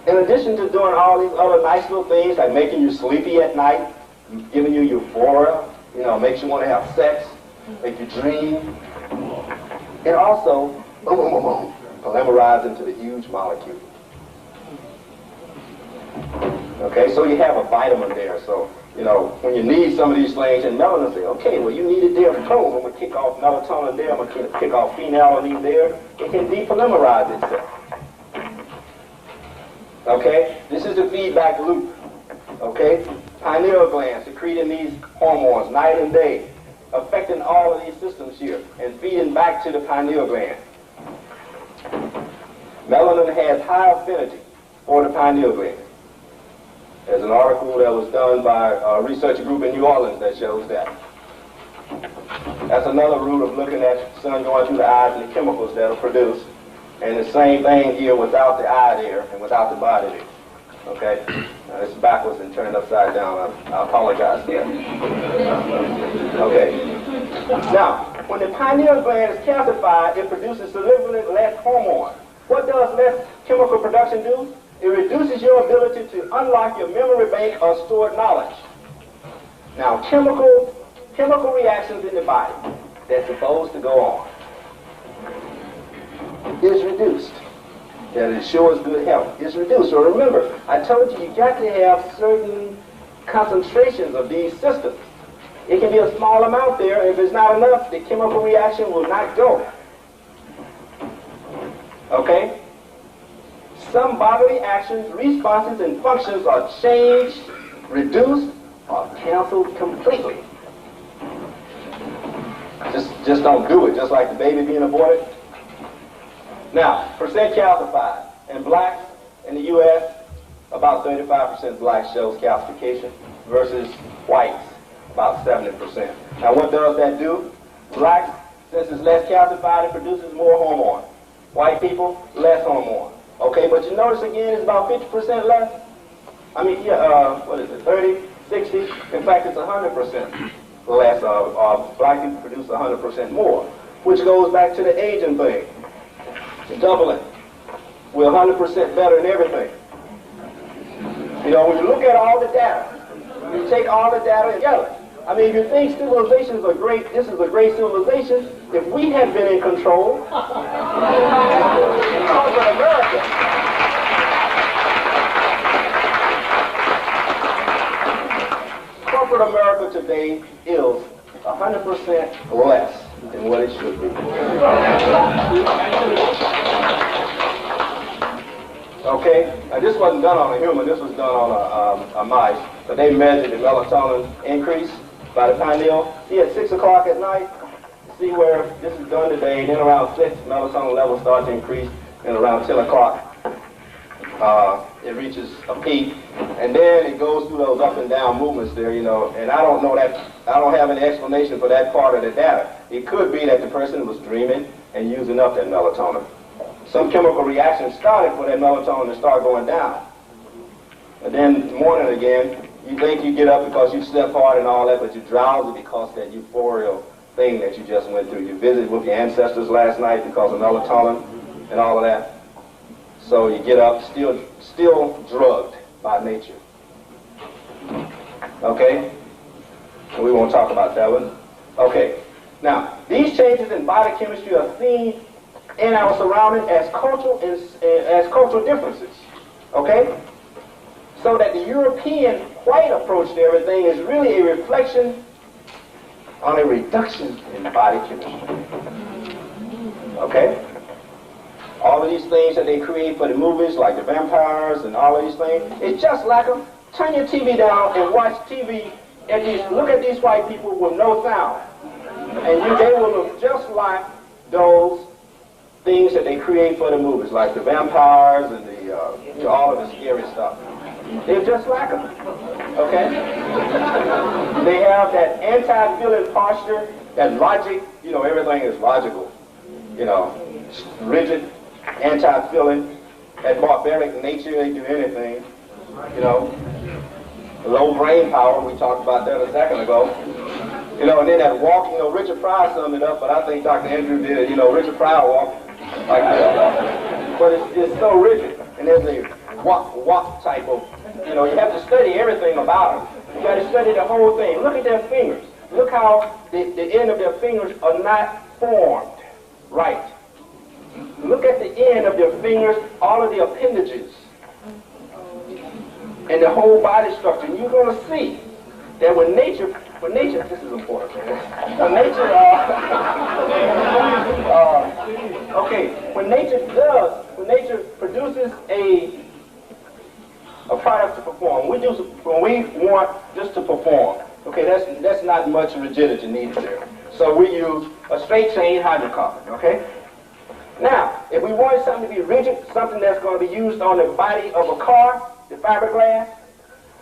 In addition to doing all these other nice little things like making you sleepy at night, giving you euphoria, you know, makes you want to have sex, make you dream, it also polymerizes into the huge molecule. Okay, so you have a vitamin there. So, you know, when you need some of these things, and melanin say, okay, well, you need it there. Boom, I'm going to kick off melatonin there. I'm going to kick off phenylalanine there. It can depolymerize itself. Okay, this is the feedback loop. Okay, pineal gland secreting these hormones night and day, affecting all of these systems here, and feeding back to the pineal gland. Melanin has high affinity for the pineal gland. There's an article that was done by a research group in New Orleans that shows that. That's another route of looking at sun going through the eyes and the chemicals that are produced. And the same thing here without the eye there and without the body there. Okay? Now, it's backwards and turned upside down. I apologize for that. Okay. Now, when the pineal gland is calcified, it produces significantly less hormone. What does less chemical production do? It reduces your ability to unlock your memory bank or stored knowledge. Now, chemical reactions in the body that's supposed to go on is reduced. That ensures good health is reduced. So remember, I told you got to have certain concentrations of these systems. It can be a small amount there. If it's not enough, the chemical reaction will not go. Okay? Some bodily actions, responses, and functions are changed, reduced, or canceled completely. Just don't do it, just like the baby being aborted. Now, percent calcified. In blacks in the U.S., about 35% blacks shows calcification versus whites, about 70%. Now, what does that do? Blacks, since it's less calcified, it produces more hormone. White people, less hormone. Okay, but you notice again, it's about 50% less. I mean, what is it, 30, 60? In fact, it's 100% less. Black people produce 100% more, which goes back to the aging thing. Doubling. We're 100% better in everything. You know, when you look at all the data, you take all the data together. I mean, if you think civilizations are great, this is a great civilization. If we had been in control, corporate America, corporate America today is 100% less than what it should be. Okay, now this wasn't done on a human, this was done on a mice, but they measured the melatonin increase by the pineal. See, at 6 o'clock at night, see where this is done today, then around 6, melatonin levels start to increase, and around 10 o'clock, it reaches a peak, and then it goes through those up and down movements there, you know, and I don't know that, I don't have any explanation for that part of the data. It could be that the person was dreaming and using up that melatonin. Some chemical reaction started for that melatonin to start going down. And then in the morning again, you think you get up because you slept hard and all that, but you're drowsy because that euphorial thing that you just went through. You visited with your ancestors last night because of melatonin and all of that. So you get up still drugged by nature. Okay? So we won't talk about that one. Okay. Now, these changes in body chemistry are seen in our surroundings as cultural differences. Okay? So that the European white approach to everything is really a reflection on a reduction in body chemistry. Okay? All of these things that they create for the movies, like the vampires and all of these things, it's just like them. Turn your TV down and watch TV and look at these white people with no sound. And they will look just like those things that they create for the movies, like the vampires and all of the scary stuff. They're just like them. Okay? They have that anti-feeling posture, that logic, you know, everything is logical. You know, rigid, anti-feeling, that barbaric nature, they do anything. You know, low brain power, we talked about that a second ago. You know, and then that walk, you know, Richard Pryor summed it up, but I think Dr. Andrew did it. You know, Richard Pryor walk like that. But it's so rigid. And there's a walk type of, you know, you have to study everything about them. You got to study the whole thing. Look at their fingers. Look how the end of their fingers are not formed right. Look at the end of their fingers, all of the appendages, and the whole body structure. And you're going to see that when nature, this is important, man. When nature, when nature produces a product to perform, when we want this to perform, okay, that's not much rigidity needed there. So we use a straight chain hydrocarbon, okay? Now, if we wanted something to be rigid, something that's going to be used on the body of a car, the fiberglass,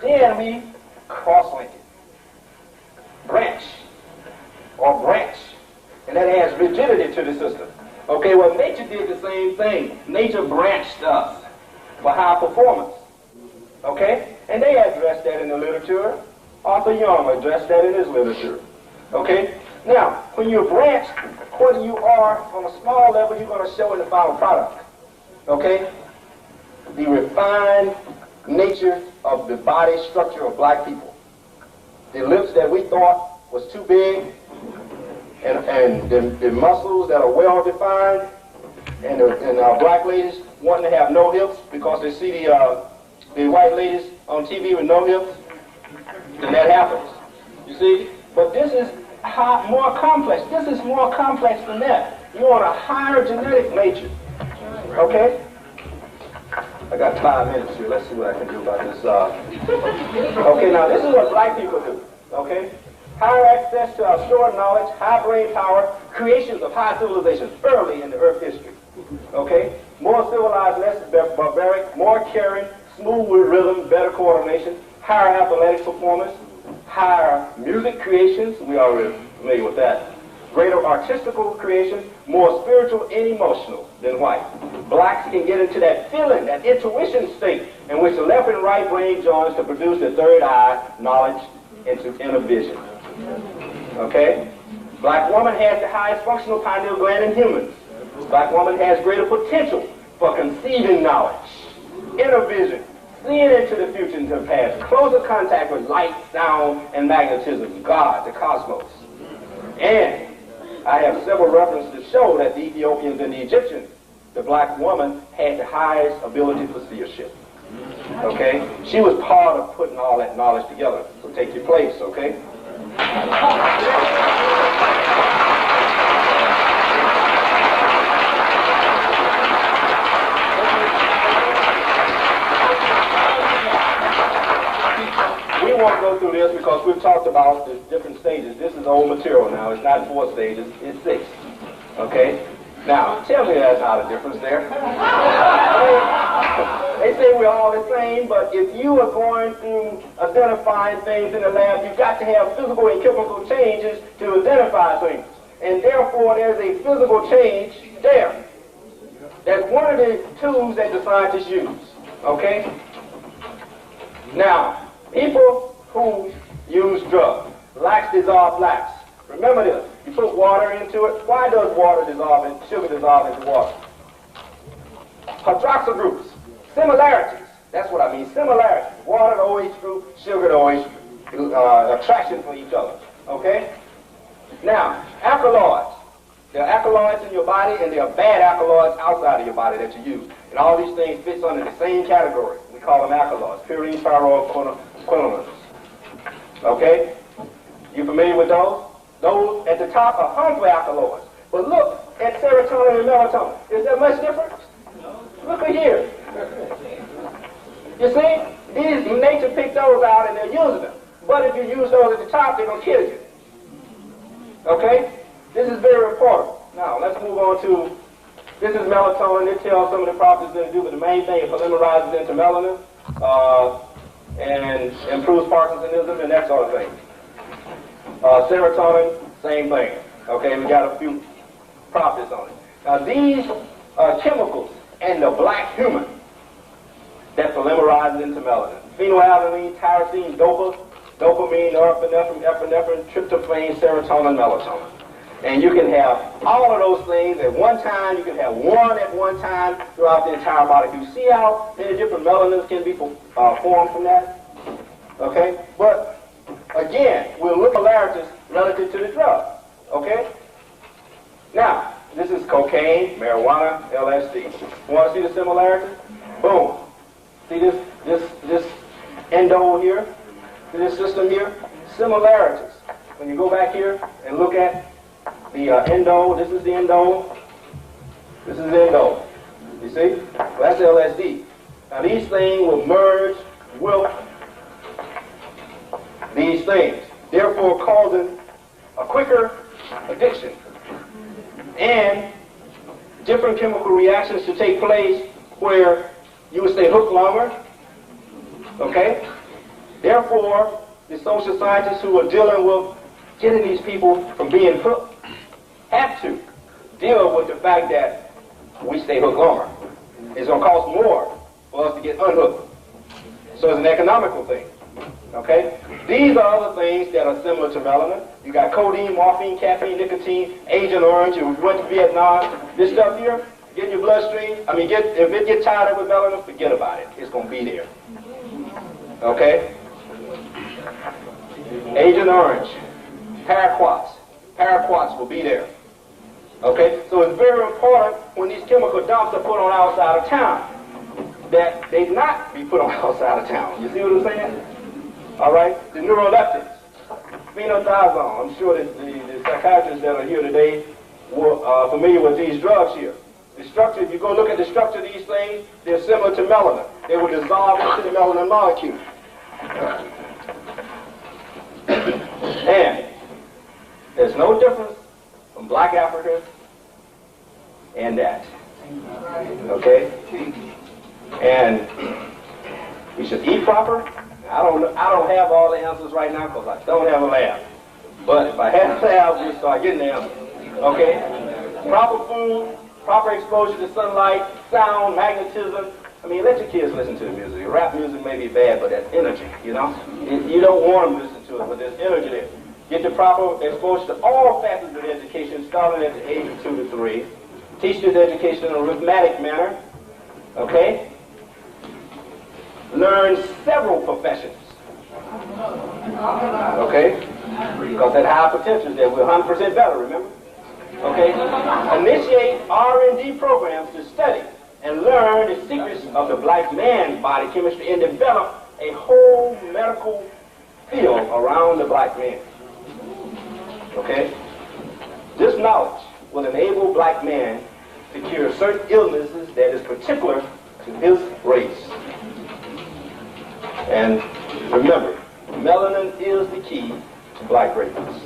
then we cross-link it. Branch. And that adds rigidity to the system. Okay, well, nature did the same thing. Nature branched us for high performance. Okay? And they addressed that in the literature. Arthur Young addressed that in his literature. Okay? Now, when you branch, what you are on a small level, you're going to show in the final product. Okay? The refined nature of the body structure of black people. The lips that we thought was too big, and the muscles that are well defined, and our black ladies wanting to have no hips because they see the white ladies on TV with no hips, then that happens. You see? But this is more complex. This is more complex than that. You want a higher genetic nature. Okay? I got 5 minutes here. Let's see what I can do about this. Okay, now this is what black people do. Okay? Higher access to our stored knowledge, high brain power, creations of high civilizations early in the Earth history. Okay? More civilized, less barbaric, more caring, smooth with rhythm, better coordination, higher athletic performance, higher music creations, we already familiar with that, greater artistical creations, more spiritual and emotional than white. Blacks can get into that feeling, that intuition state in which the left and right brain joins to produce the third eye, knowledge, into inner vision. Okay? Black woman has the highest functional pineal gland in humans. Black woman has greater potential for conceiving knowledge, inner vision, seeing into the future and the past, closer contact with light, sound, and magnetism, God, the cosmos. And I have several references to show that the Ethiopians and the Egyptians, the black woman had the highest ability for seership. Okay? She was part of putting all that knowledge together. So take your place, okay? We won't go through this because we've talked about the different stages. This is old material now. It's not 4 stages, it's 6. Okay? Now, tell me that's not a difference there. They say we're all the same, but if you are going through identifying things in the lab, you've got to have physical and chemical changes to identify things. And therefore, there's a physical change there. That's one of the tools that the scientists use. Okay? Now, people who use drugs, lax dissolve lax. Remember this. You put water into it. Why does water dissolve and sugar dissolve into water? Hydroxyl groups. Similarities. That's what I mean. Similarities. Water to OH group, sugar to OH group. Attraction for each other. Okay? Now, alkaloids. There are alkaloids in your body, and there are bad alkaloids outside of your body that you use. And all these things fit under the same category. We call them alkaloids. Purine, pyrrole, quinones. Okay? You familiar with those? Those at the top are harmful alkaloids. But look at serotonin and melatonin. Is there much difference? Look at here. You see? Nature picked those out and they're using them. But if you use those at the top, they're going to kill you. Okay? This is very important. Now, let's move on to, this is melatonin. It tells some of the properties that it do, but the main thing, it polymerizes into melanin and improves Parkinsonism and that sort of thing. Serotonin, same thing. Okay, we got a few properties on it. Now, these are chemicals in the black human that polymerizes into melanin. Phenylalanine, tyrosine, dopamine, norepinephrine, epinephrine, tryptophan, serotonin, melatonin. And you can have all of those things at one time. You can have one at one time throughout the entire body. You see how many different melanins can be formed from that? Okay? But, again, we'll look at similarities relative to the drug. Okay? Now, this is cocaine, marijuana, LSD. You want to see the similarities? Boom. See this endo here? See this system here? Similarities. When you go back here and look at the endo, this is the endo, this is the endo. You see? Well, that's LSD. Now these things will merge with these things, therefore causing a quicker addiction and different chemical reactions to take place where you would stay hooked longer. Okay? Therefore, the social scientists who are dealing with getting these people from being hooked have to deal with the fact that we stay hooked longer. It's going to cost more for us to get unhooked. So it's an economical thing. Okay? These are other things that are similar to melanin. You got codeine, morphine, caffeine, nicotine, Agent Orange. You went to Vietnam. This stuff here, get in your bloodstream. I mean, if it gets tied up with melanin, forget about it. It's going to be there. Okay? Agent Orange, paraquats. Paraquats will be there. Okay? So it's very important when these chemical dumps are put on outside of town that they not be put on outside of town. You see what I'm saying? All right? The neuroleptics, phenothiazone. I'm sure that the psychiatrists that are here today were familiar with these drugs here. The structure, if you go look at the structure of these things, they're similar to melanin. They will dissolve into the melanin molecule. And there's no difference from black Africans and that. Okay? And we should eat proper. I don't have all the answers right now because I don't have a lab. But if I had a lab, we'd start getting the answers. Okay? Proper food, proper exposure to sunlight, sound, magnetism. I mean, let your kids listen to the music. Rap music may be bad, but that's energy, you know? You don't want them to listen to it, but there's energy there. Get the proper exposure to all facets of education, starting at the age of 2 to 3. Teach this education in a rhythmic manner. Okay? Learn several professions. Okay? Because at high potentials there, we're 100% better, remember? Okay? Initiate R&D programs to study and learn the secrets of the black man's body chemistry and develop a whole medical field around the black man. Okay? This knowledge will enable black man to cure certain illnesses that is particular to his race. And remember, melanin is the key to black greatness.